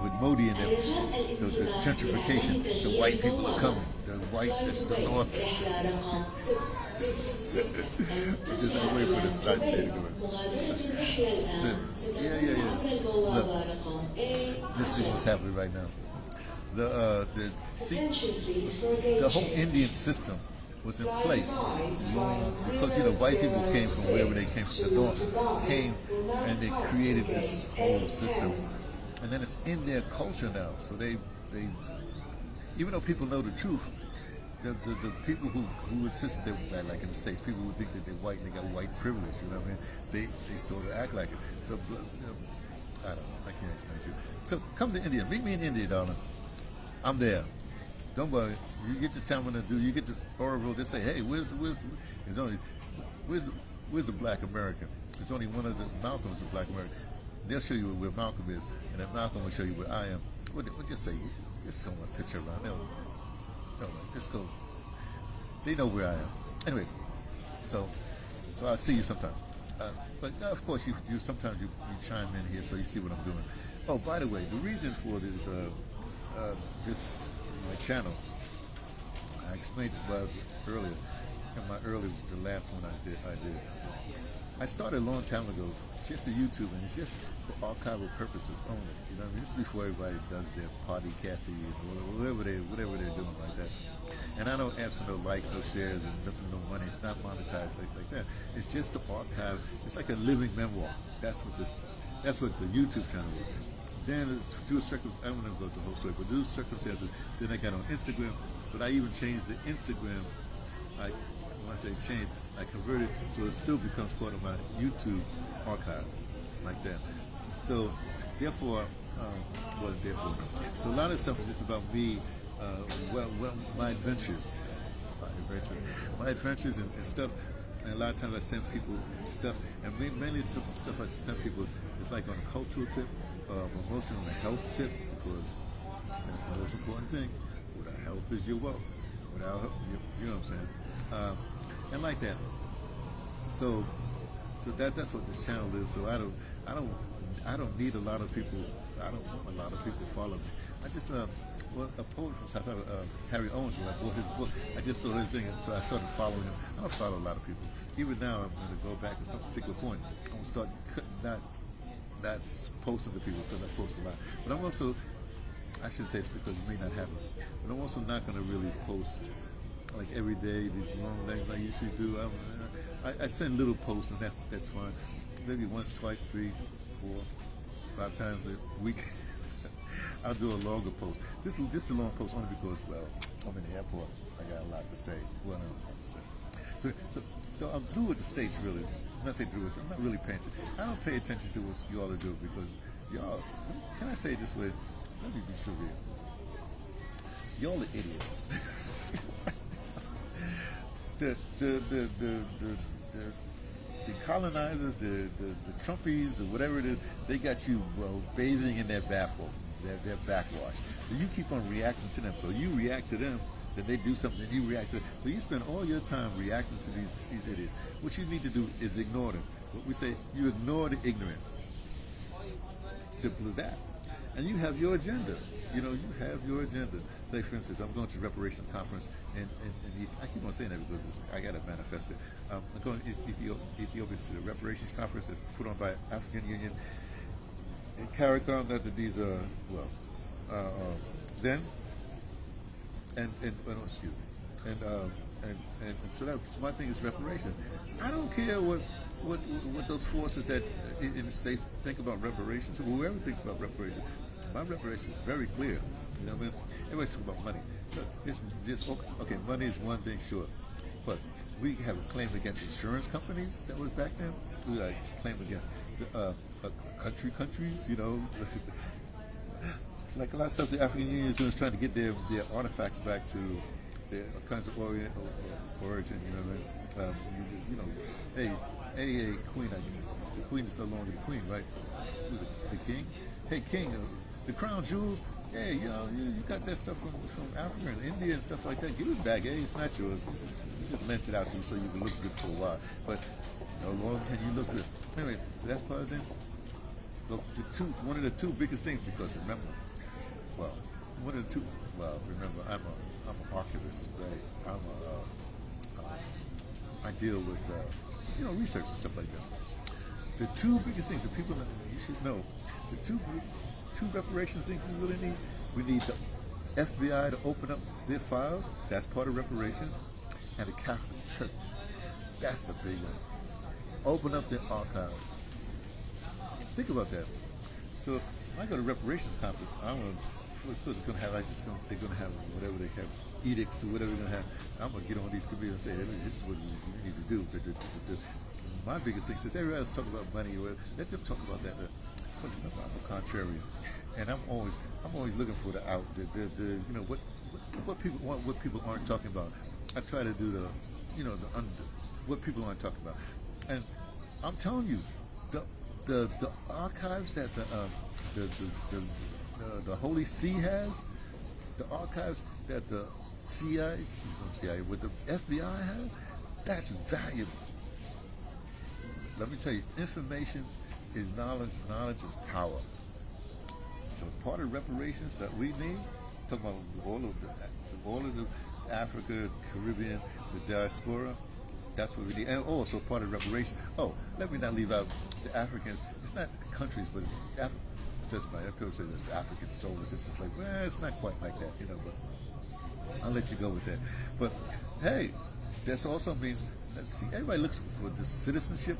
with Modi and them, the gentrification, the white people are coming. The north. Just I wait for the side there to go. Yeah. Look, this is what's happening right now. The whole Indian system was in place because white people came from wherever they came from, the north came and they created this whole system, and then it's in their culture now. So they even though people know the truth, the people who insisted they were like in the States, people who think that they're white and they got white privilege, you know what I mean? They sort of act like it. So I don't know, I can't explain to you. So come to India, meet me in India, darling. I'm there. Don't worry. You get to tell them to do. You get to Orville. They say, "Hey, it's only where's the Black American? It's only one of the Malcolm's a Black American." They'll show you where Malcolm is, and then Malcolm will show you where I am. We'll just say, just show them a picture around. Just go. They know where I am. Anyway, so I'll see you sometime. But of course, you sometimes you chime in here, so you see what I'm doing. Oh, by the way, the reason for this my channel, I explained it earlier. The last one I did. I started a long time ago, just a YouTube, and it's just for archival purposes only. You know what I mean? This is before everybody does their podcasting or whatever they're doing like that. And I don't ask for no likes, no shares, and nothing, no money. It's not monetized like that. It's just the archive. It's like a living memoir. That's what the YouTube channel is. Then I'm going to go to the whole story, but due to circumstances, then I got on Instagram. But I even changed the Instagram. When I say change, I converted so it still becomes part of my YouTube archive, like that. So therefore, so a lot of stuff is just about me, my adventures and stuff. And a lot of times I send people stuff, and mainly stuff I send people. It's like on a cultural tip, but mostly on a health tip, because that's the most important thing. Without health is your wealth. Without health, you know what I'm saying. And like that. So that's what this channel is. So I don't need a lot of people. I don't want a lot of people to follow me. I just a poet from South Africa, Harry Owens, when I bought his book, I just saw his thing, and so I started following him. I don't follow a lot of people. Even now, I'm going to go back to some particular point. I'm going to start not posting to people because I post a lot. But I'm also, I shouldn't say it's because you may not have it, but I'm also not going to really post like every day these long things like I usually do. I send little posts, and that's fine. Maybe once, twice, 3, 4, 5 times a week. I'll do a longer post. This is a long post only because, well, I'm in the airport. I got a lot to say. Well, I don't have to say. So I'm through with the States, really. When I say through, I'm not really paying attention. I don't pay attention to what y'all are doing because y'all, can I say it this way? Let me be severe. Y'all are idiots. The colonizers, the Trumpies, or whatever it is, they got you, bro, bathing in their bathwater, their backwash. So you keep on reacting to them. So you react to them, then they do something, and you react to it. So you spend all your time reacting to these idiots. What you need to do is ignore them. What we say, you ignore the ignorant. Simple as that. And you have your agenda. You know, you have your agenda. Say, for instance, I'm going to a reparations conference, and I keep on saying that because I got to manifest it. I'm going to Ethiopia to the reparations conference that's put on by African Union in CARICOM. That these then excuse me, and so that's my thing is reparations. I don't care what those forces that in the States think about reparations, or whoever thinks about reparations. My reparation is very clear. You know what I mean? Everybody's talking about money. So it's just, okay, money is one thing, sure. But we have a claim against insurance companies that was back then. We had a claim against countries, you know. Like a lot of stuff the African Union is doing is trying to get their artifacts back to their country of origin, you know what I mean? Hey, queen, the queen is no longer the queen, right? The king? Hey, king, the crown jewels, hey, you know, you got that stuff from Africa and India and stuff like that. Give it back, hey, it's not yours. You just lent it out to you so you can look good for a while. But no longer can you look good. Anyway, so that's part of the thing. One of the two biggest things, because remember, remember, I'm an archivist, right? I deal with, research and stuff like that. The two biggest things, the people that you should know, the two reparations things we really need. We need the FBI to open up their files. That's part of reparations. And the Catholic Church. That's the big one. Open up their archives. Think about that. So when I go to reparations conference, I don't know. They're going to have whatever they have, edicts or whatever they're going to have. I'm going to get on these committees and say, hey, this is what we need to do. My biggest thing is everybody else talk about money. Let them talk about that. I'm a contrarian, and I'm always looking for the out. What what people aren't talking about. I try to do the, what people aren't talking about, and I'm telling you, the archives that the Holy See has, the archives that the CIA, with the FBI has, that's valuable. Let me tell you, information is knowledge. Knowledge is power. So part of reparations that we need, talking about all of the Africa, Caribbean, the diaspora, that's what we need. And also part of reparation. Oh, let me not leave out the Africans. It's not countries, but it's just my people say it's African souls. It's just like, well, it's not quite like that, but I'll let you go with that. But hey, this also means, let's see, everybody looks for the citizenship.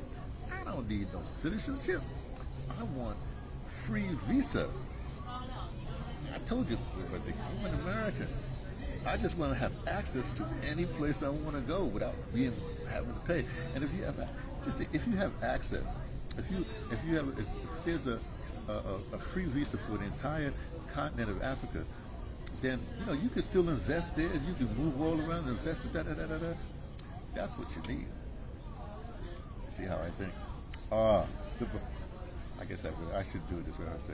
I don't need no citizenship. I want free visa. I told you, I'm an American. I just want to have access to any place I want to go without having to pay. And if you have access, if there's a free visa for the entire continent of Africa, then you can still invest there. You can move all around and invest. That's what you need. See how I think? I guess I should do it this way. I say,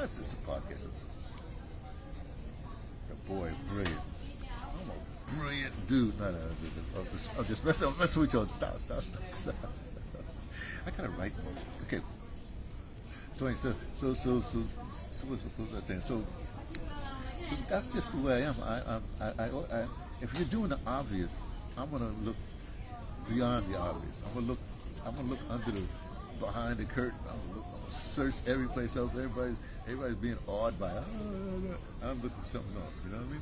it's just a podcast. The boy, brilliant. I'm a brilliant dude. No, I'm just messing with y'all. Stop. I kind of write. Okay. So what was I saying? So that's just the way I am. I if you're doing the obvious, I'm gonna look beyond the obvious. I'm gonna look behind the curtain. I'm gonna search every place else. Everybody's being awed by. I'm looking for something else. You know what I mean?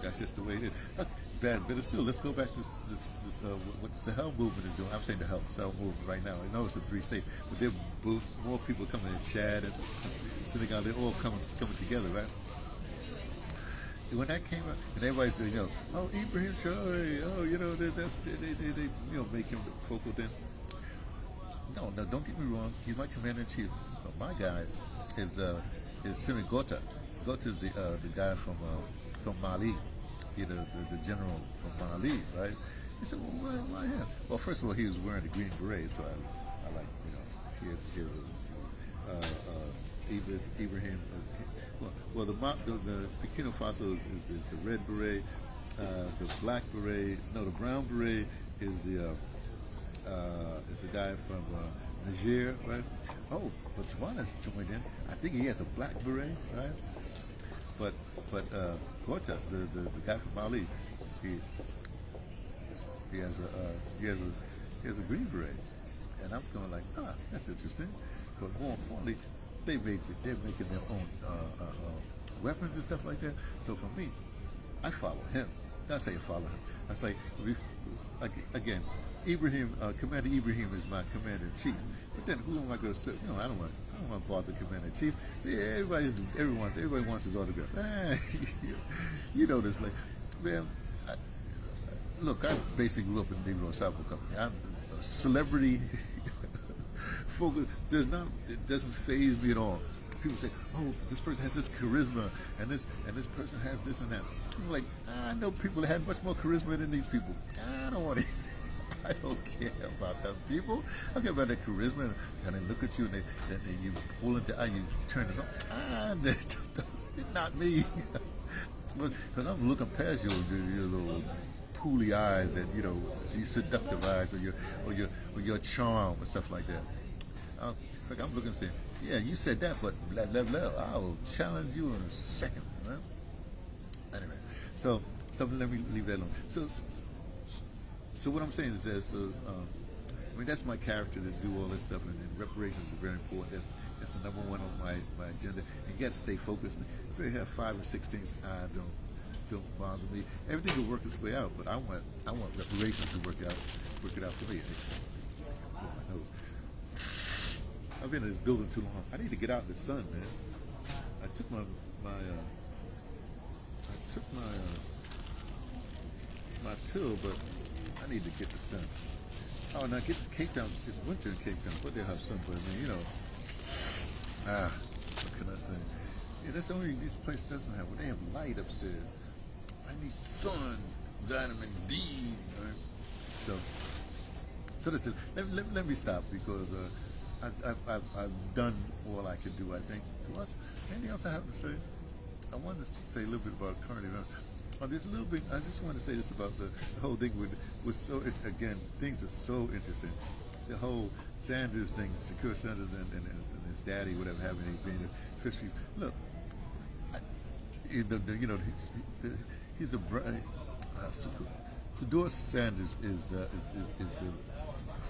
That's just the way it is. Okay, bad, but still, let's go back to what the Sahel movement is doing. I'm saying the Sahel movement right now. I know it's in 3 states, but there are more people coming in Chad and Senegal. They're all coming together, right? When that came out, and everybody said, Ibrahim Traore, they make him the focal thing. No, don't get me wrong. He's my commander in chief. But my guy is Simi Gota. Gota is the guy from Mali. He's the general from Mali, right? He said, well, why him? Well, first of all, he was wearing the green beret, so I like, Ibrahim. Well, the Burkina Faso is the red beret. The black beret, the brown beret is the guy from Niger, right? Oh, but Botswana's joined in. I think he has a black beret, right? But Gorta, the guy from Mali, he has a green beret, and I'm going like, that's interesting. But more importantly, they're making their own weapons and stuff like that. So for me, I follow him. I say I follow him. I say, again, Commander Ibrahim is my commander in chief. But then who am I going to serve? I don't want to bother the commander in chief. Yeah, everybody wants his autograph. You know this, like, man. Look, I basically grew up in the Negro Sapo Company. I'm a celebrity. It doesn't faze me at all. People say, "Oh, this person has this charisma, and this person has this and that." I'm like, I know people that have much more charisma than these people. I don't want to. I don't care about them people. I care about their charisma, and they look at you and you pull it down, you turn it on. They're not me, because I'm looking past your little pooly eyes and your seductive eyes or your charm and stuff like that. In fact, I'm looking and saying, yeah, you said that, but blah, blah, blah. I will challenge you in a second. Right? Anyway, so let me leave that alone. So what I'm saying is that, that's my character to do all this stuff, and reparations is very important. That's the number one on my agenda. And you got to stay focused. If you have 5 or 6 things, don't bother me. Everything will work its way out, but I want reparations to work it out for me. I've been in this building too long. I need to get out in the sun, man. I took my pill, but I need to get the sun. Oh, now get to Cape Town. It's winter in Cape Town, but they have sun, but man, what can I say? Yeah, that's the only this place doesn't have. Well, they have light upstairs. I need sun, vitamin D. Right? So listen, let me stop because I've done all I could do. I think. Anything else I have to say? I wanted to say a little bit about current events. Just a little bit. I just want to say this about the whole thing with so. It's, again, things are so interesting. The whole Sanders thing, Secure Sanders and his daddy, whatever, having being a fishy. Look, he's the Secure Sanders is the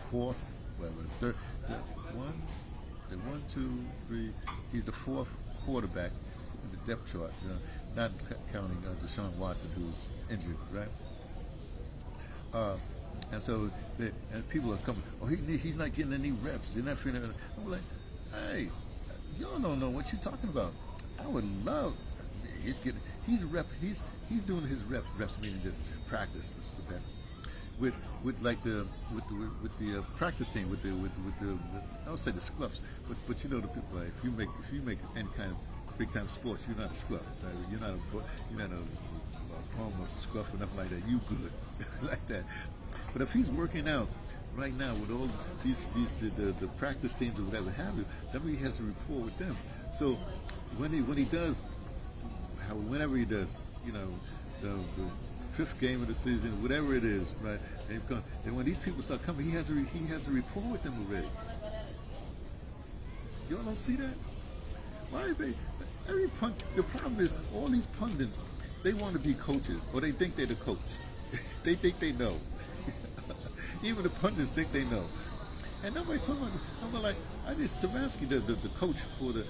fourth, well, the third, the one, two, three. He's the fourth quarterback in the depth chart. Not counting Deshaun Watson, who's injured, right? And so and people are coming. Oh, he's not getting any reps. They're not feeling. I'm like, hey, y'all don't know what you're talking about. I would love. He's doing his reps meaning just practice. Let's put that with the practice team with the I would say the scruffs. But you know the people like if you make any kind of big time sports, you're not a scruff. Right? You're not a palm or scruff or nothing like that. You good like that. But if he's working out right now with all the practice teams or whatever have you, that means he has a rapport with them. So whenever he does, the fifth game of the season, whatever it is, right? And when these people start coming, he has a rapport with them already. Y'all don't see that? Why they? The problem is all these pundits, they want to be coaches, or they think they're the coach. They think they know. Even the pundits think they know. And nobody's talking about it. I'm like, Stefanski, the coach for the,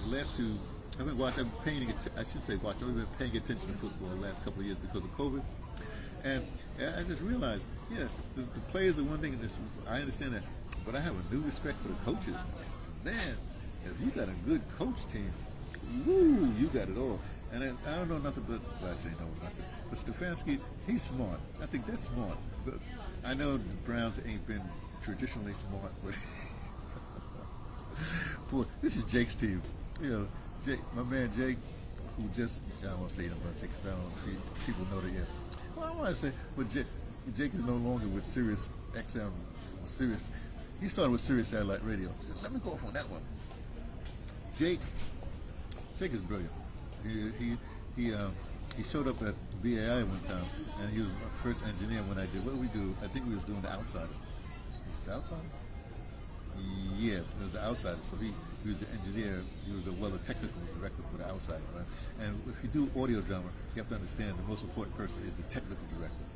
last few, I've been paying attention to football the last couple of years because of COVID. And I just realized, the players are one thing, and I understand that, but I have a new respect for the coaches. Man, if you got a good coach team, woo, you got it all. And I don't know nothing but, well, I say no, nothing. But Stefanski, he's smart. I think they're smart. But I know the Browns ain't been traditionally smart, but boy, this is Jake's team. Jake, my man Jake, who just, I won't say it, I'm going to take it down if people know that yet. Well, I want to say, but Jake is no longer with Sirius XM, Sirius. He started with Sirius Satellite Radio. Let me go off on that one. Jake is brilliant. He showed up at BAI one time, and he was my first engineer when I did. What did we do? I think we was doing The Outsider. Was The Outsider? Yeah, it was The Outsider. So he was the engineer. He was a technical director for The Outsider, right? And if you do audio drama, you have to understand the most important person is the technical director.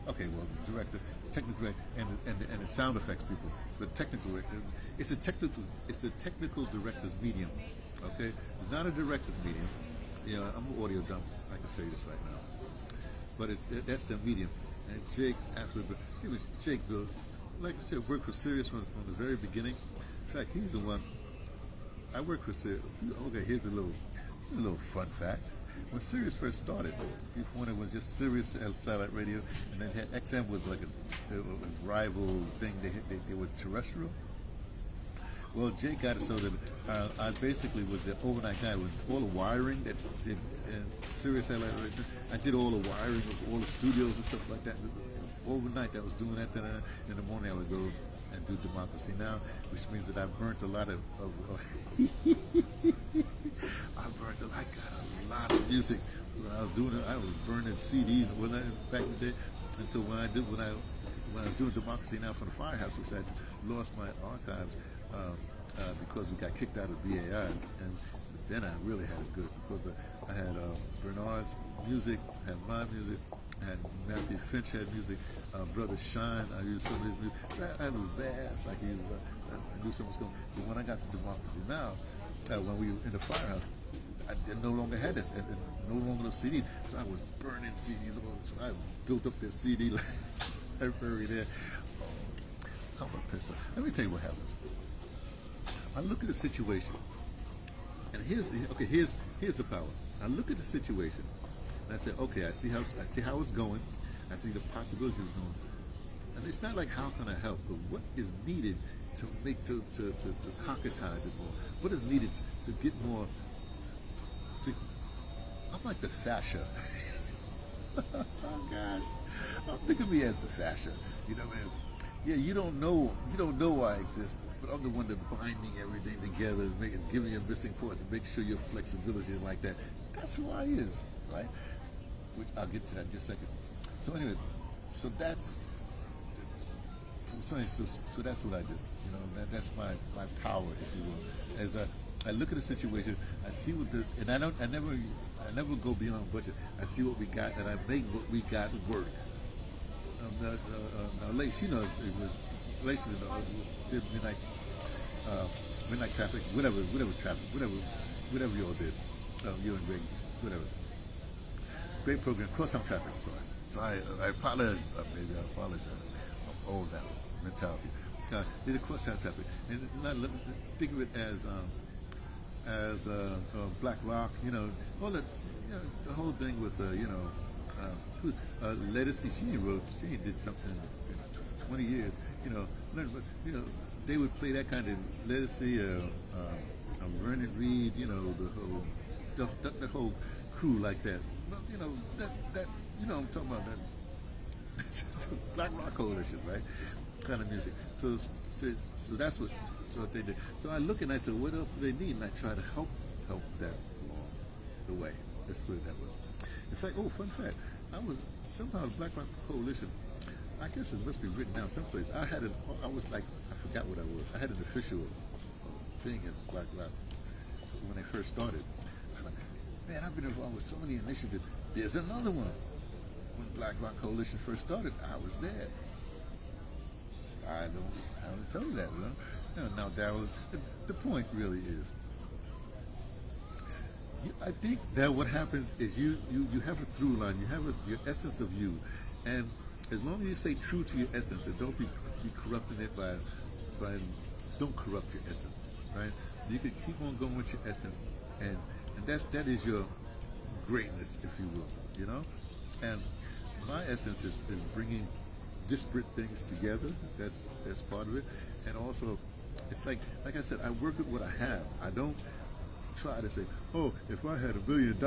Okay, well, the director, technical director, and the sound effects people. But technical, it's a technical director's medium. Okay, it's not a director's medium. I'm an audio dramatist. I can tell you this right now. But that's the medium. And Jake's absolutely. Jake, like I said, worked for Sirius from the very beginning. In fact, he's the one. I worked for Sirius. Okay, here's a little fun fact. When Sirius first started, when it was just Sirius Satellite Radio, and then XM was like a rival thing. They were terrestrial. Well, Jake got it so that I basically was the overnight guy with all the wiring that did Sirius Satellite Radio. I did all the wiring of all the studios and stuff like that. Overnight, I was doing that. Then in the morning, I would go and do Democracy Now!, which means that I burnt a lot of I got a lot of music when I was doing it. I was burning CDs back in the day. And so when I was doing Democracy Now! For the Firehouse, which I lost my archives because we got kicked out of BAI, and then I really had it good because I had Bernard's music, had my music, had Matthew Finch had music, Brother Shine, I used some of his music. So I had a vast, I knew something was going. But when I got to Democracy Now!, when we were in the Firehouse, I no longer had this, and no longer the CD. So I was burning CDs. So I built up this CD library there. I'm a pisser. Let me tell you what happens. I look at the situation, and here's the power. I look at the situation, and I say, okay, I see how it's going. I see the possibilities it's going. And it's not like how can I help, but what is needed to concretize it more? What is needed to get more I'm like the fascia. Oh gosh, think of me as the fascia. You know, man. Yeah, you don't know why I exist, but I'm the one that's binding everything together, giving you a missing point to make sure your flexibility is like that. That's who I is, right? Which I'll get to that in just a second. So anyway, so that's so that's what I do. You know, that's my power, if you will. As I look at a situation, I see what and I never go beyond budget. I see what we got, and I make what we got work. Now, Lace, you know, Lace is midnight traffic, whatever you all did, you and Greg, whatever. Great program, cross some traffic. So I apologize. Maybe I apologize. I'm old now. Mentality. Did a cross traffic, and not think of it as Black Rock. You know, all the the whole thing with Lettucey. She did something in 20 years. You know, but they would play that kind of Lettucey, Vernon Reed. You know, the whole crew like that. Well, you know that I'm talking about that Black Rock Coalition, right? Kind of music. So that's what they did. So I look and I said, what else do they need? And I try to help that along the way. Let's put it that way. In fact, fun fact, I was somehow the Black Rock Coalition. I guess it must be written down someplace. I was like, I forgot what I was. I had an official thing in Black Rock when they first started. I'm like, man, I've been involved with so many initiatives. There's another one. When Black Rock Coalition first started, I was there. I don't have to tell you that, you know. Now, Darryl, the point really is, I think that what happens is you have a through line, you have your essence of you, and as long as you stay true to your essence and don't be corrupting it by don't corrupt your essence, right? You can keep on going with your essence, and that is your greatness, if you will, you know. And my essence is bringing disparate things together. That's part of it, and also it's like I said, I work with what I have. I don't try to say, if I had $1 billion,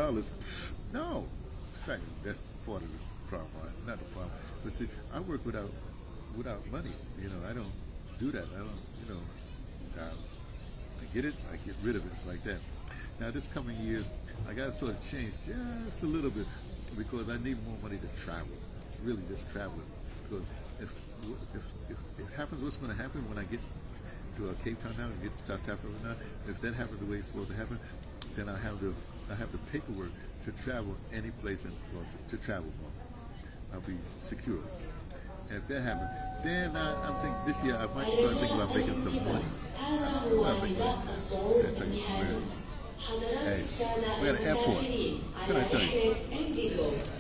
no. In fact, that's part of the problem, right? Not the problem, but see, I work without money. You know, I don't do that. I don't. I get it, I get rid of it like that. Now, this coming years, I got to sort of change just a little bit because I need more money to travel. Really, just traveling. Because if happens, what's going to happen when I get to Cape Town now and get to South Africa now? If that happens the way it's supposed to happen, then I have the paperwork to travel any place to travel more. I'll be secure. And if that happens, then I'm thinking this year I might start thinking about making some money. Hey, we got an airport. What can I tell you?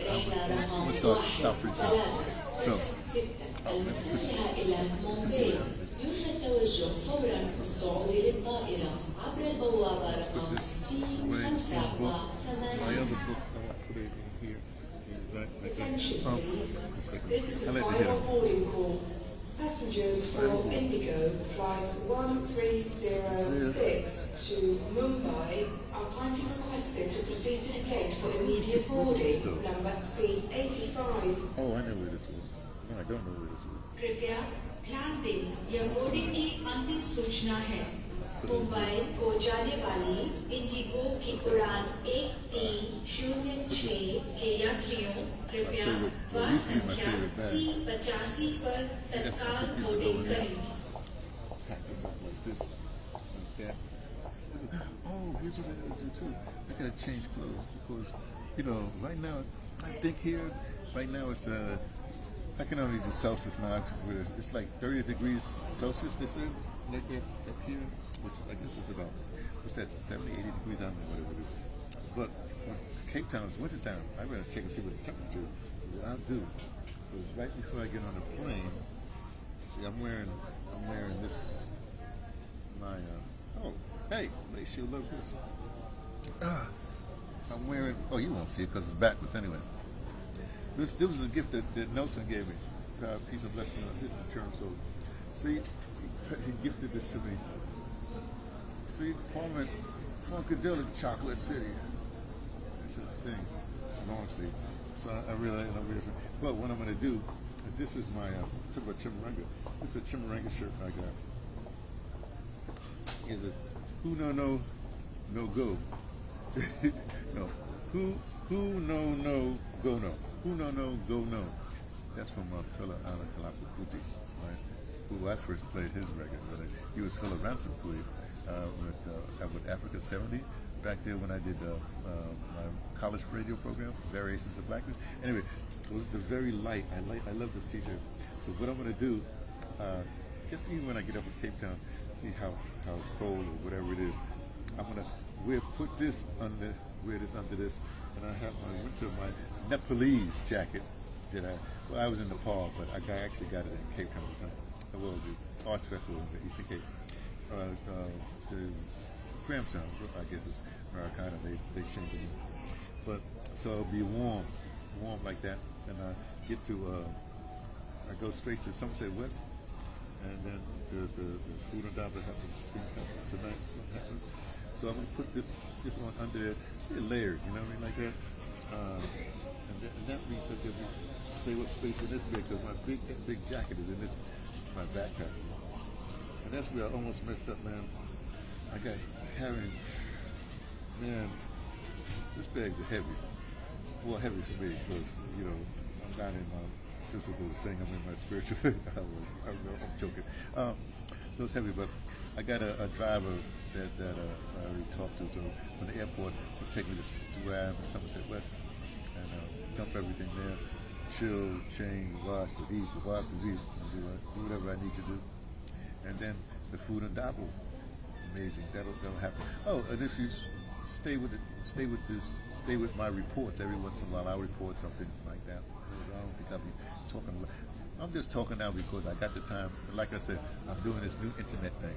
I'm going to stop pretty soon. So, يوجد توجه فورا بالصعود للطائرة عبر البوابة رقم my other book, I put it in here. Attention please. This is a final boarding call. Passengers for Indigo flight 1306 to Mumbai are kindly requested to proceed to the gate for immediate boarding, number C85. Oh, I know where this was. No, I don't know where this was. कृपया ध्यान दें, यह boarding की अंतिम सूचना है। मुंबई को जाने वाली इंडिगो की उड़ान 1306 के यात्रियों कृपया वाहन संख्या C85 पर तत्काल बोर्डिंग करें। Oh, here's what I gotta do too. I gotta change clothes because, right now, I think here, right now it's I can only do Celsius now. It's like 30 degrees Celsius, they said, like that up here, which I guess is about, what's that, 70, 80 degrees, I don't know, whatever it is. But Cape Town is wintertime. I better check and see what the temperature is. So what I'll do is right before I get on the plane, see, I'm wearing this, hey, Lace, you'll love this. I'm wearing, you won't see it because it's backwards anyway. This was a gift that Nelson gave me. Peace and blessing on his return. So, see, he gifted this to me. See, Palmer Funkadelic Chocolate City. It's a thing. It's a long sleeve. So I really don't really. But what I'm gonna do, this is my talk about Chimaranga. This is a Chimaranga shirt I got. It says, "Who no go." No, who no go no. Who no go no. That's from a fella out of Kalapakuti, right? Who I first played his record with. He was Philip Ransom Kuti with Africa 70 back there when I did my college radio program, Variations of Blackness. Anyway, it was a very light. I love this t-shirt. So what I'm gonna do, guess even when I get up in Cape Town, see how cold or whatever it is, I'm gonna put this under, wear this under this, and I have my Nepalese jacket that I was in Nepal, but I actually got it in Cape Town at the time. Well, the Arts Festival in the Eastern Cape. The Grahamstown, I guess it's Americana, they changed it. But so it'll be warm like that, and I get to I go straight to Somerset West, and then the food and dive happens tonight. Something happens. So I'm gonna put this one under there, layered, you know what I mean, like that. And that means that there'll be save up space in this bed because my big jacket is in this my backpack. And that's where I almost messed up, man. I got carrying, man. This bag's heavy. Well, heavy for me because I'm not in my physical thing. I'm in my spiritual thing. I'm joking. So it's heavy, but I got a driver that I already talked to. So from the airport, he'll take me to where I am in Somerset West and dump everything there. Chill, change, wash, to eat, do whatever I need to do. And then the food and dabble, amazing. That'll happen. Oh, and if you stay with my reports every once in a while, I'll report something like that. I don't think I'll be talking. I'm just talking now because I got the time. Like I said, I'm doing this new internet thing.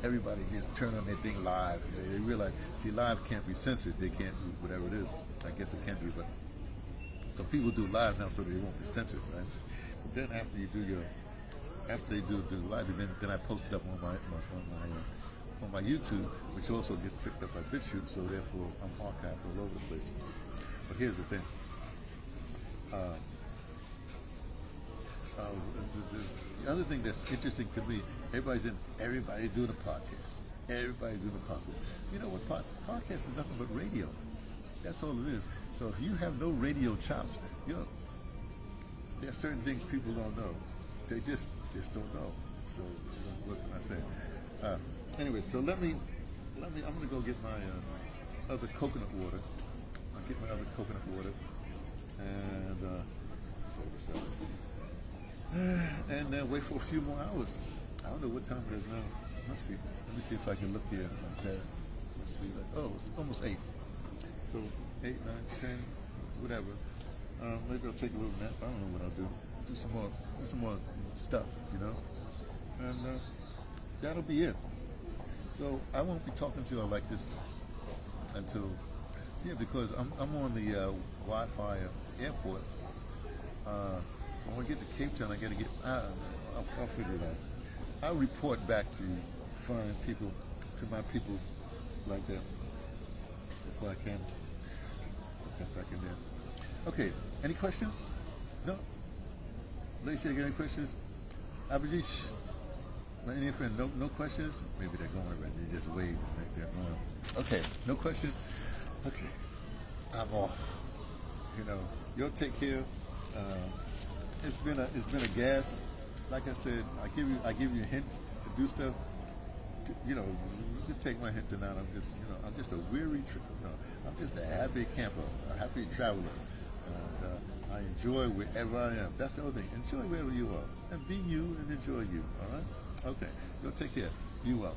Everybody just turn on their thing live. They realize, see, live can't be censored. They can't do whatever it is. I guess it can be, but some people do live now so they won't be censored, right? But then after they do the live, then I post it up on my YouTube, which also gets picked up by BitChute, so therefore I'm archived all over the place. But here's the thing. The other thing that's interesting to me, everybody doing a podcast. Everybody doing a podcast. You know what? Podcast is nothing but radio. That's all it is. So if you have no radio chops, there are certain things people don't know. They just don't know. So what can I say? Anyway, so I'm gonna go get my other coconut water. I'll get my other coconut water and focus out. And then wait for a few more hours. I don't know what time it is now. It must be. Let me see if I can look here like that. Let's see. It's almost 8. So 8, 9, 10, whatever. Maybe I'll take a little nap. I don't know what I'll do. Do some more stuff, And that'll be it. So I won't be talking to you like this until because I'm on the Wi-Fi at the airport. When I get to Cape Town, I gotta get. I'll figure it out. I'll report back to foreign people, to my peoples, like that. If I can put that back in there. Okay. Any questions? No. Ladies, you got any questions? Abhijit, my Indian friend, no questions? Maybe they're going already. They just waved and make that noise. Okay. No questions. Okay. I'm off. You'll take care. It's been a gas. Like I said, I give you hints to do stuff. You can take my hint tonight. I'm just a weary I'm just a happy camper, a happy traveler, and I enjoy wherever I am. That's the other thing. Enjoy wherever you are, and be you and enjoy you. All right? Okay. You'll take care. You well.